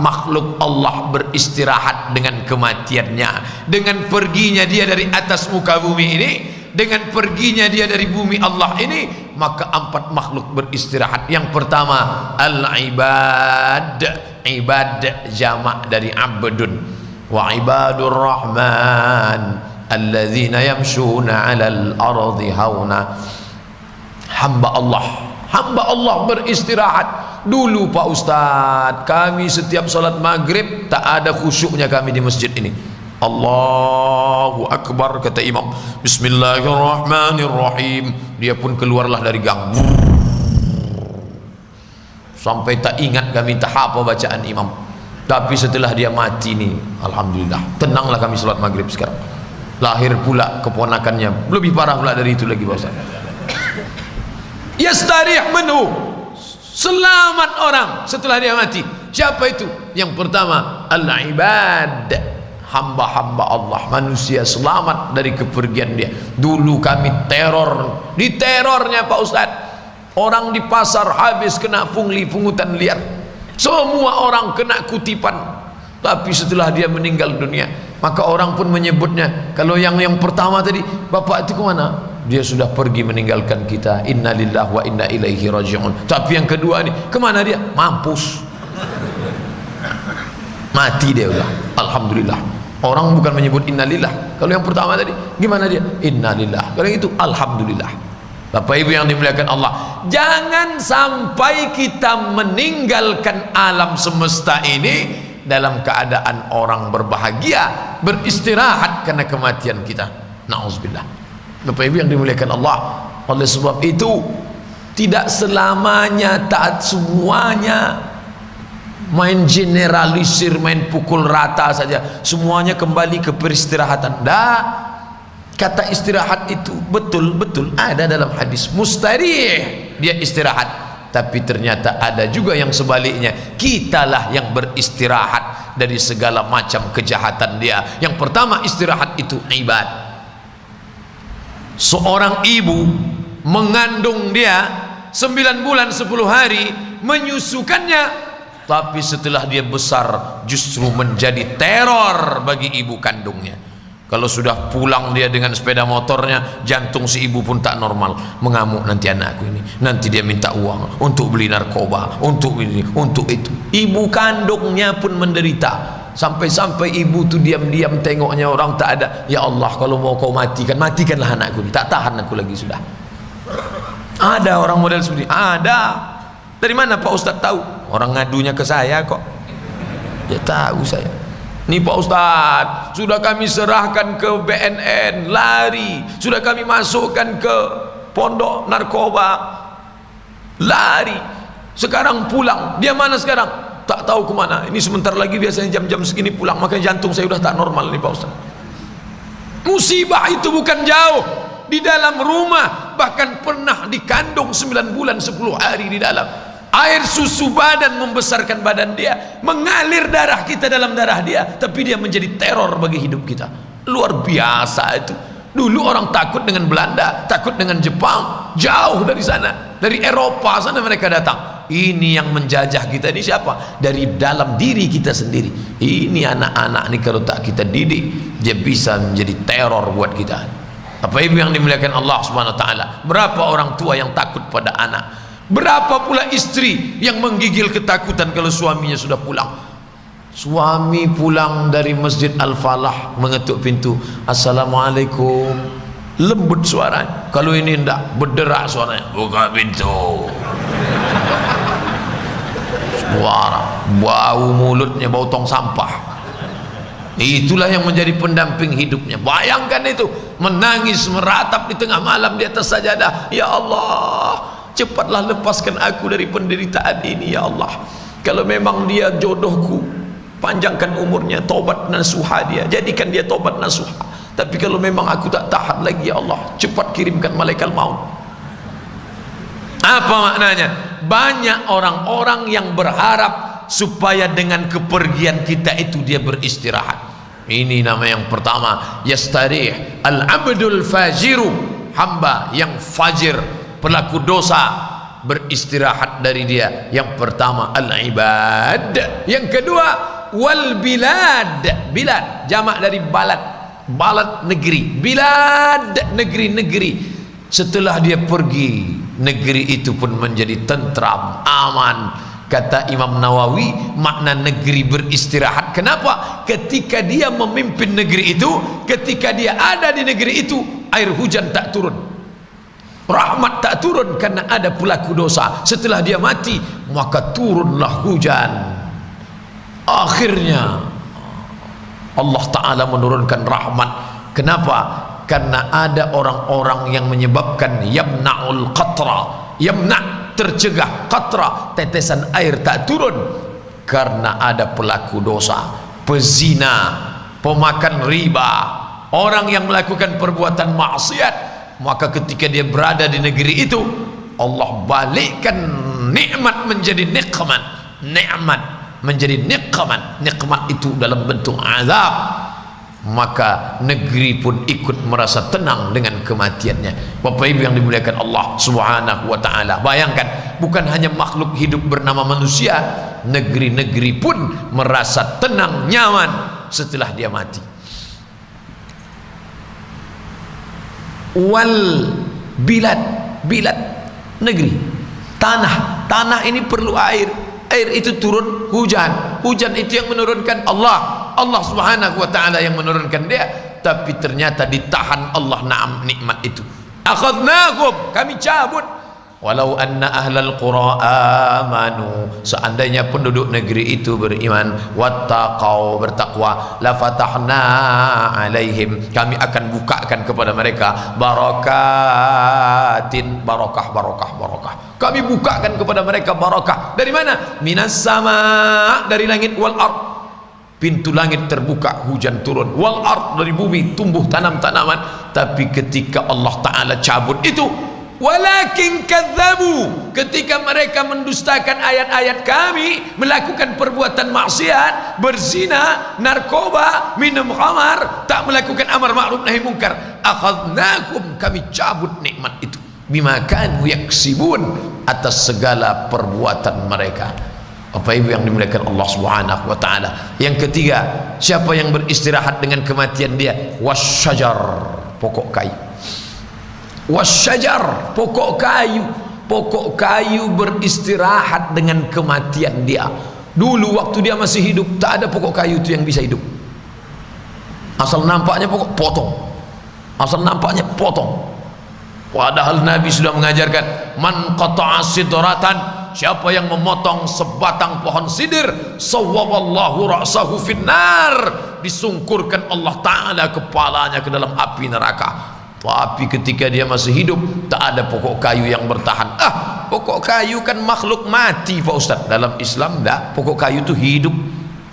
makhluk Allah beristirahat dengan kematiannya, dengan perginya dia dari atas muka bumi ini, dengan perginya dia dari bumi Allah ini, maka empat makhluk beristirahat. Yang pertama al-ibad, ibad jamak dari abdun, wa ibadur rahman alladzina yamshuna 'alal ardi hauna. Hamba Allah beristirahat. Dulu Pak Ustadz, kami setiap salat maghrib tak ada khusyuknya kami di masjid ini. Allahu Akbar, kata imam, Bismillahirrahmanirrahim, dia pun keluarlah dari gang, sampai tak ingat kami tak apa bacaan imam. Tapi setelah dia mati nih, alhamdulillah, tenanglah kami salat maghrib sekarang. Lahir pula keponakannya, lebih parah pula dari itu lagi Pak Ustaz. Yastarih minhu, selamat orang setelah dia mati. Siapa itu? Yang pertama al-ibad, hamba-hamba Allah, manusia selamat dari kepergian dia. Dulu kami teror, diterornya Pak Ustadz, orang di pasar habis kena pungli, pungutan liar, semua orang kena kutipan. Tapi setelah dia meninggal dunia, maka orang pun menyebutnya, kalau yang pertama tadi, bapak itu kemana? Dia sudah pergi meninggalkan kita, innalillahi wa inna ilaihi raji'un. Tapi yang kedua ini, kemana dia? Mampus, mati dia udah, alhamdulillah. Orang bukan menyebut innalillah. Kalau yang pertama tadi, gimana dia? Innalillah. Kalau yang itu, alhamdulillah. Bapak Ibu yang dimuliakan Allah, jangan sampai kita meninggalkan alam semesta ini dalam keadaan orang berbahagia, beristirahat karena kematian kita. Na'udzubillah. Bapak Ibu yang dimuliakan Allah, oleh sebab itu tidak selamanya taat semuanya, main generalisir, main pukul rata saja, semuanya kembali ke peristirahatan. Kata istirahat itu betul-betul ada dalam hadis. Mustarih, dia istirahat. Tapi ternyata ada juga yang sebaliknya, kitalah yang beristirahat dari segala macam kejahatan dia. Yang pertama istirahat itu ibad. Seorang ibu mengandung dia 9 bulan 10 hari, menyusukannya, tapi setelah dia besar justru menjadi teror bagi ibu kandungnya. Kalau sudah pulang dia dengan sepeda motornya, jantung si ibu pun tak normal, mengamuk, nanti anakku ini, nanti dia minta uang untuk beli narkoba, untuk ini, untuk itu. Ibu kandungnya pun menderita. Sampai-sampai ibu tu diam-diam tengoknya orang tak ada. Ya Allah, kalau mau kau matikan, matikanlah anakku ni, tak tahan aku lagi sudah. Ada orang model seperti ini? Ada. Dari mana Pak Ustaz tahu? Orang ngadunya ke saya kok. Ya tahu saya. Nih Pak Ustaz, sudah kami serahkan ke BNN, lari. Sudah kami masukkan ke pondok narkoba, lari. Sekarang pulang. Dia mana sekarang? Tak tahu kemana. Ini sebentar lagi biasanya jam-jam segini pulang. Makanya jantung saya udah tak normal nih Pak Ustaz. Musibah itu bukan jauh, di dalam rumah. Bahkan pernah dikandung 9 bulan 10 hari di dalam. Air susu badan membesarkan badan dia, mengalir darah kita dalam darah dia, tapi dia menjadi teror bagi hidup kita. Luar biasa itu. Dulu orang takut dengan Belanda, takut dengan Jepang, jauh dari sana, dari Eropa sana mereka datang. Ini yang menjajah kita ini siapa? Dari dalam diri kita sendiri. Ini anak-anak ini kalau tak kita didik, dia bisa menjadi teror buat kita. Apa ibu yang dimuliakan Allah Subhanahu wa taala? Berapa orang tua yang takut pada anak? Berapa pula istri yang menggigil ketakutan kalau suaminya sudah pulang? Suami pulang dari Masjid Al-Falah, mengetuk pintu, Assalamualaikum, lembut suaranya. Kalau ini enggak, berderak suaranya, buka pintu. Suara, bau mulutnya bau tong sampah. Itulah yang menjadi pendamping hidupnya. Bayangkan itu, menangis meratap di tengah malam di atas sajadah, ya Allah, cepatlah lepaskan aku dari penderitaan ini ya Allah. Kalau memang dia jodohku, panjangkan umurnya, tobat nasuha dia, jadikan dia tobat nasuha. Tapi kalau memang aku tak tahan lagi ya Allah, cepat kirimkan malaikat maut. Apa maknanya? Banyak orang-orang yang berharap supaya dengan kepergian kita itu dia beristirahat. Ini nama yang pertama, yastarih al-abdul fajiru, hamba yang fajir, pelaku dosa, beristirahat dari dia. Yang pertama al-ibad, yang kedua wal bilad. Bilad jamak dari balad, balad negeri, bilad negeri-negeri. Setelah dia pergi, negeri itu pun menjadi tentram, aman. Kata Imam Nawawi, makna negeri beristirahat. Kenapa? Ketika dia memimpin negeri itu, ketika dia ada di negeri itu, air hujan tak turun, rahmat tak turun, karena ada pelaku dosa. Setelah dia mati, maka turunlah hujan. Akhirnya Allah Ta'ala menurunkan rahmat. Kenapa? Karena ada orang-orang yang menyebabkan yamna'ul qatra, yamna' tercegah, qatra tetesan air tak turun, karena ada pelaku dosa, pezina, pemakan riba, orang yang melakukan perbuatan maksiat. Maka ketika dia berada di negeri itu, Allah balikkan nikmat menjadi nikmat, nikmat menjadi nikmat, nikmat itu dalam bentuk azab. Maka negeri pun ikut merasa tenang dengan kematiannya. Bapak Ibu yang dimuliakan Allah Subhanahu wa taala, bayangkan, bukan hanya makhluk hidup bernama manusia, negeri-negeri pun merasa tenang, nyaman setelah dia mati. Wal bilad, bilad negeri, tanah, tanah ini perlu air, air itu turun hujan, hujan itu yang menurunkan Allah, Allah Subhanahu wa taala yang menurunkan dia. Tapi ternyata ditahan Allah na'am nikmat itu. Akhadnahum, kami cabut. Walau anna ahlal qura amanu, seandainya penduduk negeri itu beriman, wattaqau, bertakwa, la fatahna alaihim, kami akan bukakan kepada mereka barakatin, barakah, barakah, barakah. Kami bukakan kepada mereka barakah. Dari mana? Minas sama, dari langit, wal ard, pintu langit terbuka, hujan turun, wal ard, dari bumi tumbuh tanam-tanaman. Tapi ketika Allah Ta'ala cabut itu, walakin kadzabu, ketika mereka mendustakan ayat-ayat kami, melakukan perbuatan maksiat, berzina, narkoba, minum khamar, tak melakukan amar ma'ruf nahi munkar, akhadnakum, kami cabut nikmat itu, bima kanu yaksibun, atas segala perbuatan mereka. Bapak Ibu yang dimuliakan Allah Subhanahu wa taala. Yang ketiga, siapa yang beristirahat dengan kematian dia? Wasyajar, pokok kayu. Wasyajar, pokok kayu, pokok kayu beristirahat dengan kematian dia. Dulu waktu dia masih hidup tak ada pokok kayu itu yang bisa hidup. Asal nampaknya pokok, potong. Asal nampaknya potong. Padahal Nabi sudah mengajarkan, man qata'a sidratan, siapa yang memotong sebatang pohon sidir, sawwaballahu ra'sahu finnar, disungkurkan Allah Ta'ala kepalanya ke dalam api neraka. Tapi ketika dia masih hidup tak ada pokok kayu yang bertahan. Pokok kayu kan makhluk mati Pak Ustaz. Dalam Islam enggak, pokok kayu itu hidup,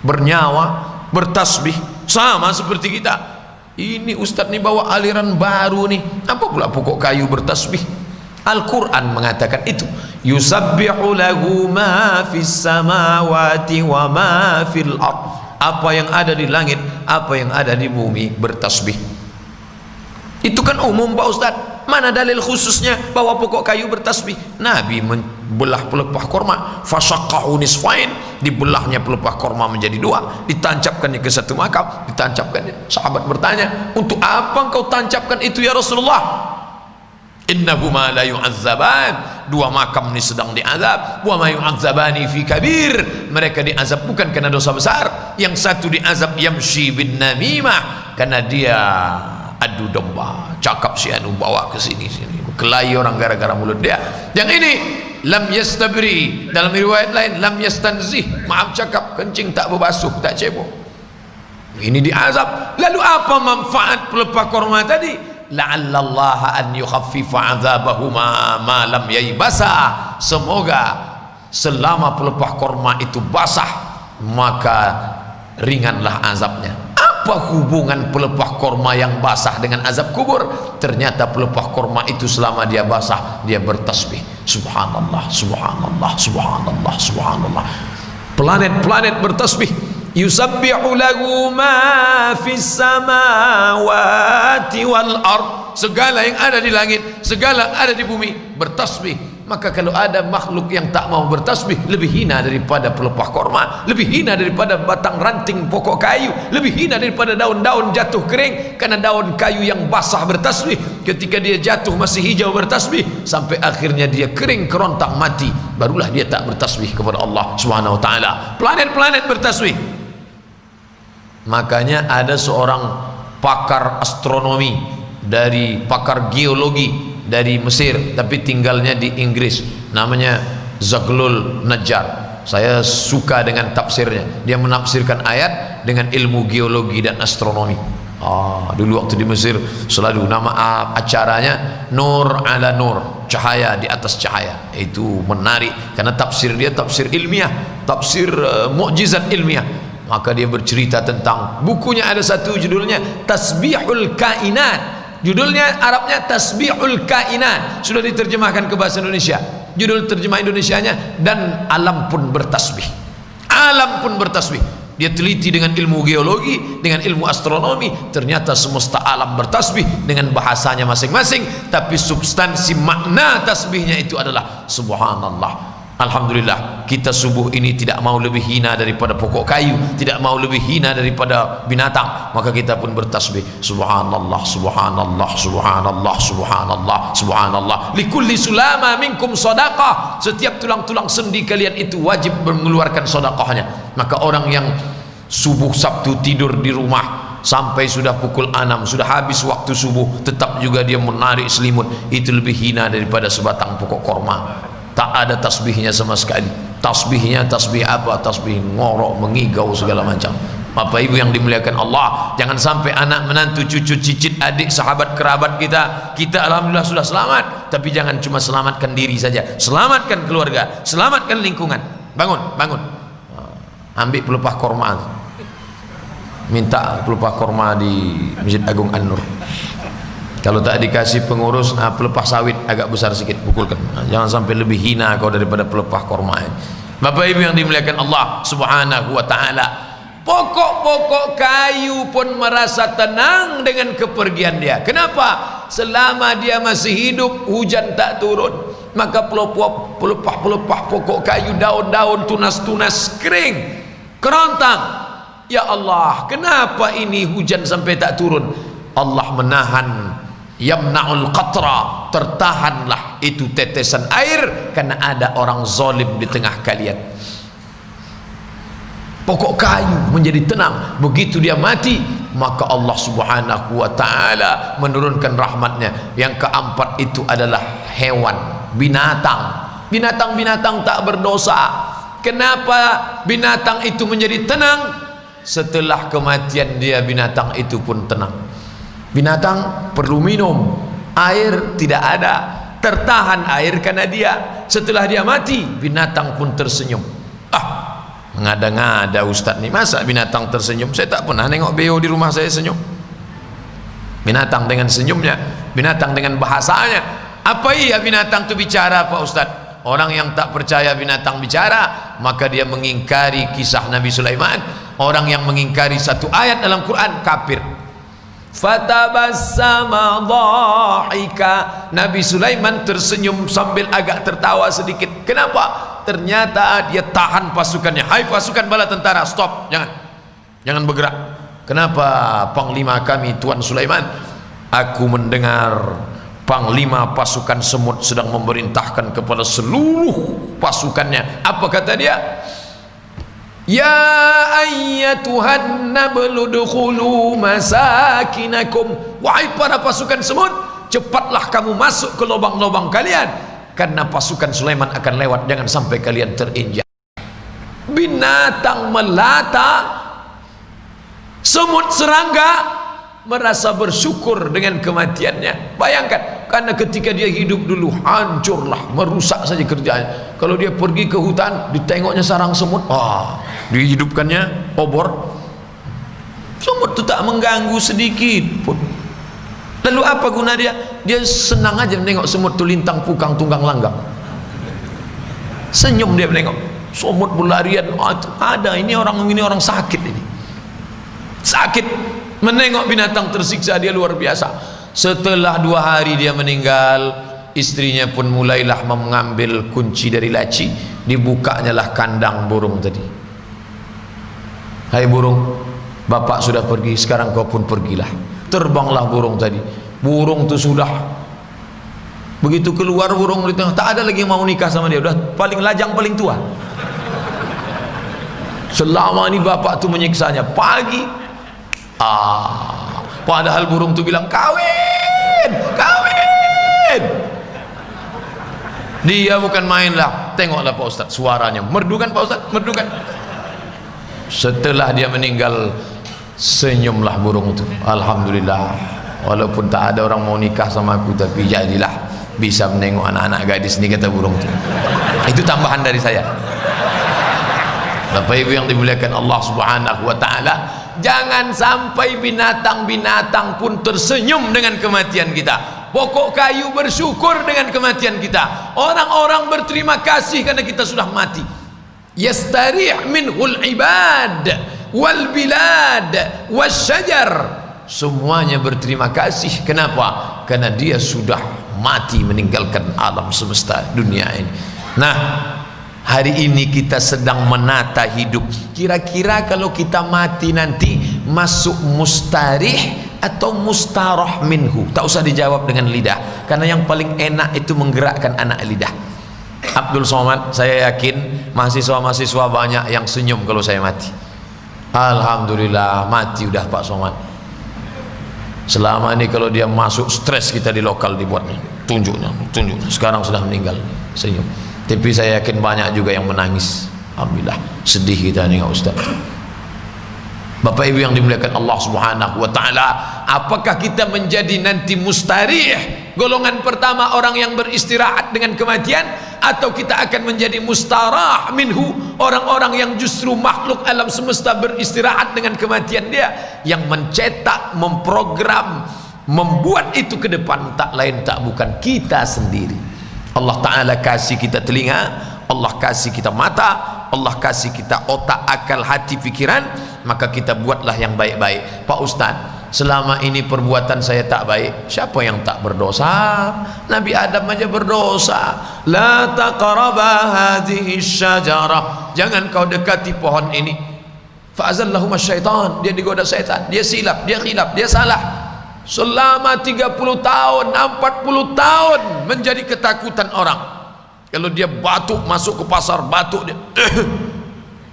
bernyawa, bertasbih, sama seperti kita. Ini Ustaz nih bawa aliran baru nih. Apa pula pokok kayu bertasbih? Al-Quran mengatakan itu, yusabbihu lahu ma fis samawati wa ma fil ard. Apa yang ada di langit, apa yang ada di bumi bertasbih. Itu kan umum Pak Ustaz. Mana dalil khususnya bahwa pokok kayu bertasbih? Nabi membelah pelepah korma, fasyaqahu nisfain, dibelahnya pelepah korma menjadi dua, ditancapkannya ke satu makam, ditancapkannya. Sahabat bertanya, untuk apa engkau tancapkan itu ya Rasulullah? Innahuma la yu'azzaban, dua makam ini sedang diazab. Wa ma yu'azzabani fi kabir, mereka diazab bukan karena dosa besar. Yang satu diazab yamshi bin namimah, karena dia adu domba, cakap si anu bawa ke sini kelahi orang gara-gara mulut dia. Yang ini lam yastabri, dalam riwayat lain lam yastanzih, maaf cakap kencing tak berbasuh, tak cebok. Ini diazab. Lalu apa manfaat pelepah korma tadi? La'allallaha an yukhaffifa azabahuma ma lam yaybasa, semoga selama pelepah korma itu basah maka ringanlah azabnya. Apa hubungan pelepah korma yang basah dengan azab kubur? Ternyata pelepah korma itu selama dia basah dia bertasbih, subhanallah, subhanallah, subhanallah, subhanallah. Planet-planet bertasbih, yusabbihu lahu ma fis samawati wal ard, segala yang ada di langit, segala yang ada di bumi bertasbih. Maka kalau ada makhluk yang tak mau bertasbih, lebih hina daripada pelepah korma, lebih hina daripada batang ranting pokok kayu, lebih hina daripada daun-daun jatuh kering. Karena daun kayu yang basah bertasbih, ketika dia jatuh masih hijau bertasbih, sampai akhirnya dia kering kerontang mati, barulah dia tak bertasbih kepada Allah Subhanahu wa taala. Planet-planet bertasbih. Makanya ada seorang pakar astronomi, dari pakar geologi dari Mesir tapi tinggalnya di Inggris, namanya Zaglul Najjar. Saya suka dengan tafsirnya. Dia menafsirkan ayat dengan ilmu geologi dan astronomi. Dulu waktu di Mesir selalu nama acaranya Nur ala Nur, cahaya di atas cahaya. Itu menarik karena tafsir dia tafsir ilmiah, tafsir mukjizat ilmiah. Maka dia bercerita tentang bukunya, ada satu judulnya Tasbihul Kainat. Judulnya Arabnya Tasbihul Kainat, sudah diterjemahkan ke bahasa Indonesia. Judul terjemah Indonesianya dan alam pun bertasbih. Alam pun bertasbih. Dia teliti dengan ilmu geologi, dengan ilmu astronomi, ternyata semesta alam bertasbih dengan bahasanya masing-masing, tapi substansi makna tasbihnya itu adalah subhanallah. Alhamdulillah, kita subuh ini tidak mau lebih hina daripada pokok kayu, tidak mau lebih hina daripada binatang, maka kita pun bertasbih subhanallah, subhanallah, subhanallah, subhanallah, subhanallah. Likulli sulama minkum sadaqah, setiap tulang-tulang sendi kalian itu wajib mengeluarkan sedekahnya. Maka orang yang subuh Sabtu tidur di rumah sampai sudah pukul 6, sudah habis waktu subuh, tetap juga dia menarik selimut, itu lebih hina daripada sebatang pokok korma. Tak ada tasbihnya sama sekali. Tasbihnya tasbih apa? Tasbih ngorok, mengigau, segala macam. Bapak Ibu yang dimuliakan Allah, jangan sampai anak menantu, cucu, cicit, adik, sahabat, kerabat kita alhamdulillah sudah selamat, tapi jangan cuma selamatkan diri saja, selamatkan keluarga, selamatkan lingkungan. Bangun, bangun. Ambil pelepah korma, minta pelepah korma di Masjid Agung An-Nur. Kalau tak dikasih pengurus, pelepah sawit agak besar sedikit, pukulkan. Jangan sampai lebih hina kau daripada pelepah korma. Bapak Ibu yang dimuliakan Allah Subhanahu wa taala, pokok-pokok kayu pun merasa tenang dengan kepergian dia. Kenapa? Selama dia masih hidup, hujan tak turun, maka pelepah-pelepah pokok kayu, daun-daun tunas-tunas kering, kerontang. Ya Allah, kenapa ini hujan sampai tak turun? Allah menahan, yamna'ul qatra, tertahanlah itu tetesan air karena ada orang zalim di tengah kalian. pokok kayu menjadi tenang. Begitu dia mati, maka Allah Subhanahu wa ta'ala menurunkan rahmatnya. Yang keempat itu adalah hewan, binatang. Binatang-binatang tak berdosa. Kenapa binatang itu menjadi tenang? Setelah kematian dia, binatang itu pun tenang. Binatang perlu minum, air tidak ada, tertahan air karena dia. Setelah dia mati, binatang pun tersenyum. Mengada-ngada Ustaz nih, masa binatang tersenyum? Saya tak pernah nengok beo di rumah saya senyum. Binatang dengan senyumnya, binatang dengan bahasanya. Apa iya binatang itu bicara Pak Ustaz? Orang yang tak percaya binatang bicara, maka dia mengingkari kisah Nabi Sulaiman. Orang yang mengingkari satu ayat dalam Quran kafir. Fatabassama dhahika, Nabi Sulaiman tersenyum sambil agak tertawa sedikit. Kenapa? Ternyata dia tahan pasukannya. Hai pasukan bala tentara, stop, jangan bergerak. Kenapa panglima kami Tuan Sulaiman? Aku mendengar panglima pasukan semut sedang memerintahkan kepada seluruh pasukannya. Apa kata dia? Ya ayyatuhan nablu dukhulu masakinakum, wahai para pasukan semut, cepatlah kamu masuk ke lubang-lubang kalian, karena pasukan Sulaiman akan lewat, jangan sampai kalian terinjak. Binatang melata, semut serangga merasa bersyukur dengan kematiannya. Bayangkan, karena ketika dia hidup dulu hancurlah, merusak saja kerjanya. Kalau dia pergi ke hutan, ditengoknya sarang semut, dihidupkannya obor. Semut itu tak mengganggu sedikit pun. Lalu apa guna dia? Dia senang aja menengok semut itu lintang pukang tunggang langgang. Senyum dia menengok semut berlarian. Ada ini orang sakit ini. Sakit menengok binatang tersiksa, dia luar biasa. Setelah 2 hari dia meninggal, istrinya pun mulailah mengambil kunci dari laci. Dibukanya lah kandang burung tadi. Hai burung, bapak sudah pergi, sekarang kau pun pergilah. Terbanglah burung tadi. Burung itu sudah begitu keluar, burung di tengah, tak ada lagi yang mau nikah sama dia, udah paling lajang, paling tua. Selama ini bapak tu menyiksanya. Pagi, padahal burung tu bilang kawin. Dia bukan main lah. Tengoklah Pak Ustaz, suaranya merdu kan Pak Ustaz, merdu kan. Setelah dia meninggal, senyumlah burung itu. Alhamdulillah, walaupun tak ada orang mau nikah sama aku, tapi jadilah bisa menengok anak-anak gadis ni, kata burung itu. Itu tambahan dari saya. Bapak Ibu yang dimuliakan Allah Subhanahu wa ta'ala, jangan sampai binatang-binatang pun tersenyum dengan kematian kita. Pokok kayu bersyukur dengan kematian kita. Orang-orang berterima kasih karena kita sudah mati. Yastarih minhul ibad wal bilad wasyajar, semuanya berterima kasih. Kenapa? Karena dia sudah mati, meninggalkan alam semesta dunia ini. Nah, hari ini kita sedang menata hidup. Kira-kira kalau kita mati nanti masuk mustarih atau mustarah minhu? Tak usah dijawab dengan lidah, karena yang paling enak itu menggerakkan anak lidah. Abdul Somad, saya yakin mahasiswa-mahasiswa banyak yang senyum kalau saya mati. Alhamdulillah, mati udah Pak Somad. Selama ini kalau dia masuk stres, kita di lokal dibuatnya, tunjuknya. Sekarang sudah meninggal, senyum. Tapi saya yakin banyak juga yang menangis. Alhamdulillah, sedih kita nih Ustaz. Bapak Ibu yang dimuliakan Allah Subhanahu wa ta'ala, apakah kita menjadi nanti mustarih, golongan pertama orang yang beristirahat dengan kematian, atau kita akan menjadi mustarah minhu, orang-orang yang justru makhluk alam semesta beristirahat dengan kematian dia, yang mencetak, memprogram, membuat itu ke depan, tak lain tak bukan kita sendiri. Allah Ta'ala kasih kita telinga, Allah kasih kita mata, Allah kasih kita otak, akal, hati, pikiran, maka kita buatlah yang baik-baik. Pak Ustaz, selama ini perbuatan saya tak baik. Siapa yang tak berdosa? Nabi Adam aja berdosa. La taqraba hadhihi syajarah, jangan kau dekati pohon ini. Fa'azallahum syaitan, dia digoda syaitan, dia silap, dia khilaf, dia salah. Selama 30 tahun, 40 tahun menjadi ketakutan orang. Kalau dia batuk, masuk ke pasar batuk dia,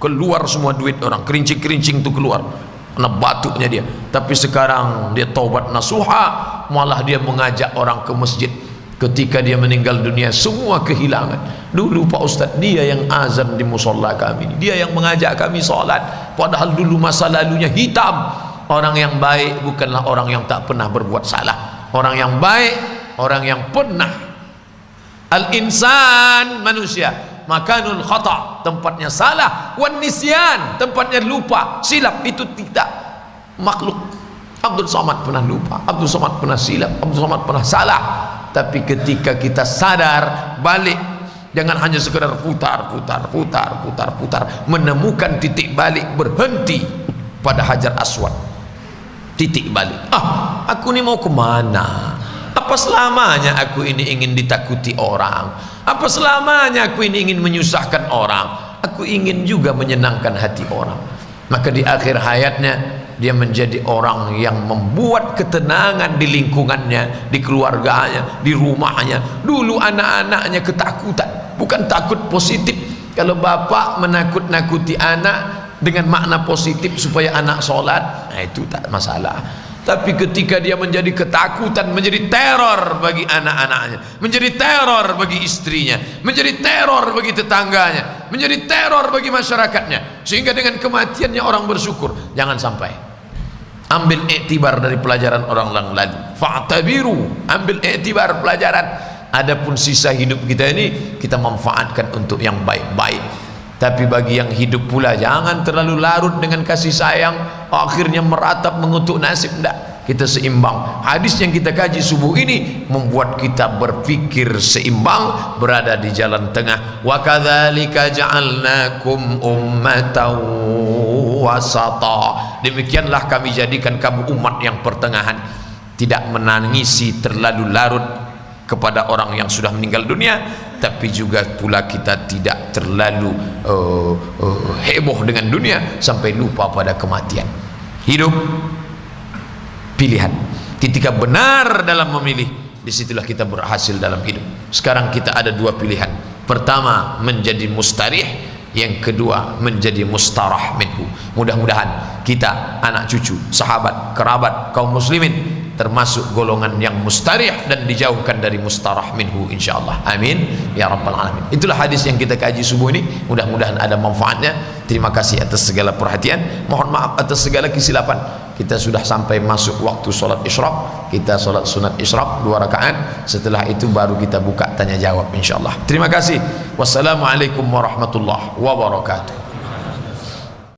keluar semua duit orang, kerincing-kerincing itu keluar karena batuknya dia. Tapi sekarang dia taubat nasuha, malah dia mengajak orang ke masjid. Ketika dia meninggal dunia semua kehilangan. Dulu Pak Ustadz dia yang azan di musola kami, dia yang mengajak kami sholat, padahal dulu masa lalunya hitam. Orang yang baik bukanlah orang yang tak pernah berbuat salah. Orang yang baik, orang yang pernah. Al-insan, manusia, makanul khata', tempatnya salah. Wan nisyan, tempatnya lupa, silap. Itu tidak makhluk. Abdul Somad pernah lupa, Abdul Somad pernah silap, Abdul Somad pernah salah. Tapi ketika kita sadar, balik, jangan hanya sekedar putar, menemukan titik balik, berhenti pada Hajar Aswad. Titik balik. Aku ini mau kemana? Apa selamanya aku ini ingin ditakuti orang? Apa selamanya aku ini ingin menyusahkan orang? Aku ingin juga menyenangkan hati orang. Maka di akhir hayatnya dia menjadi orang yang membuat ketenangan di lingkungannya, di keluarganya, di rumahnya. Dulu anak-anaknya ketakutan, bukan takut positif. Kalau bapak menakut-nakuti anak dengan makna positif supaya anak sholat, nah itu tak masalah. Tapi ketika dia menjadi ketakutan, menjadi teror bagi anak-anaknya, menjadi teror bagi istrinya, menjadi teror bagi tetangganya, menjadi teror bagi masyarakatnya, sehingga dengan kematiannya orang bersyukur. Jangan sampai. Ambil iktibar dari pelajaran orang lalu. Fa'tabiru, ambil iktibar pelajaran. Adapun sisa hidup kita ini kita manfaatkan untuk yang baik-baik. Tapi bagi yang hidup pula, jangan terlalu larut dengan kasih sayang, akhirnya meratap mengutuk nasib. Tidak, kita seimbang. Hadis yang kita kaji subuh ini membuat kita berpikir seimbang, berada di jalan tengah. Wa kadzalika ja'alnakum ummatan wasata. Demikianlah kami jadikan kamu umat yang pertengahan, tidak menangisi terlalu larut kepada orang yang sudah meninggal dunia, tapi juga pula kita tidak terlalu heboh dengan dunia sampai lupa pada kematian. Hidup pilihan. Ketika benar dalam memilih, disitulah kita berhasil dalam hidup. Sekarang kita ada dua pilihan. Pertama, menjadi mustarih. Yang kedua, menjadi mustarah minhu. Mudah-mudahan kita, anak cucu, sahabat, kerabat, kaum muslimin termasuk golongan yang mustarih dan dijauhkan dari mustarah minhu, insyaallah. Amin ya rabbal alamin. Itulah hadis yang kita kaji subuh ini. Mudah-mudahan ada manfaatnya. Terima kasih atas segala perhatian. Mohon maaf atas segala kesilapan. Kita sudah sampai masuk waktu sholat isyraq. Kita sholat sunat isyraq 2 rakaat. Setelah itu baru kita buka tanya jawab, insyaallah. Terima kasih. Wassalamualaikum warahmatullahi wabarakatuh.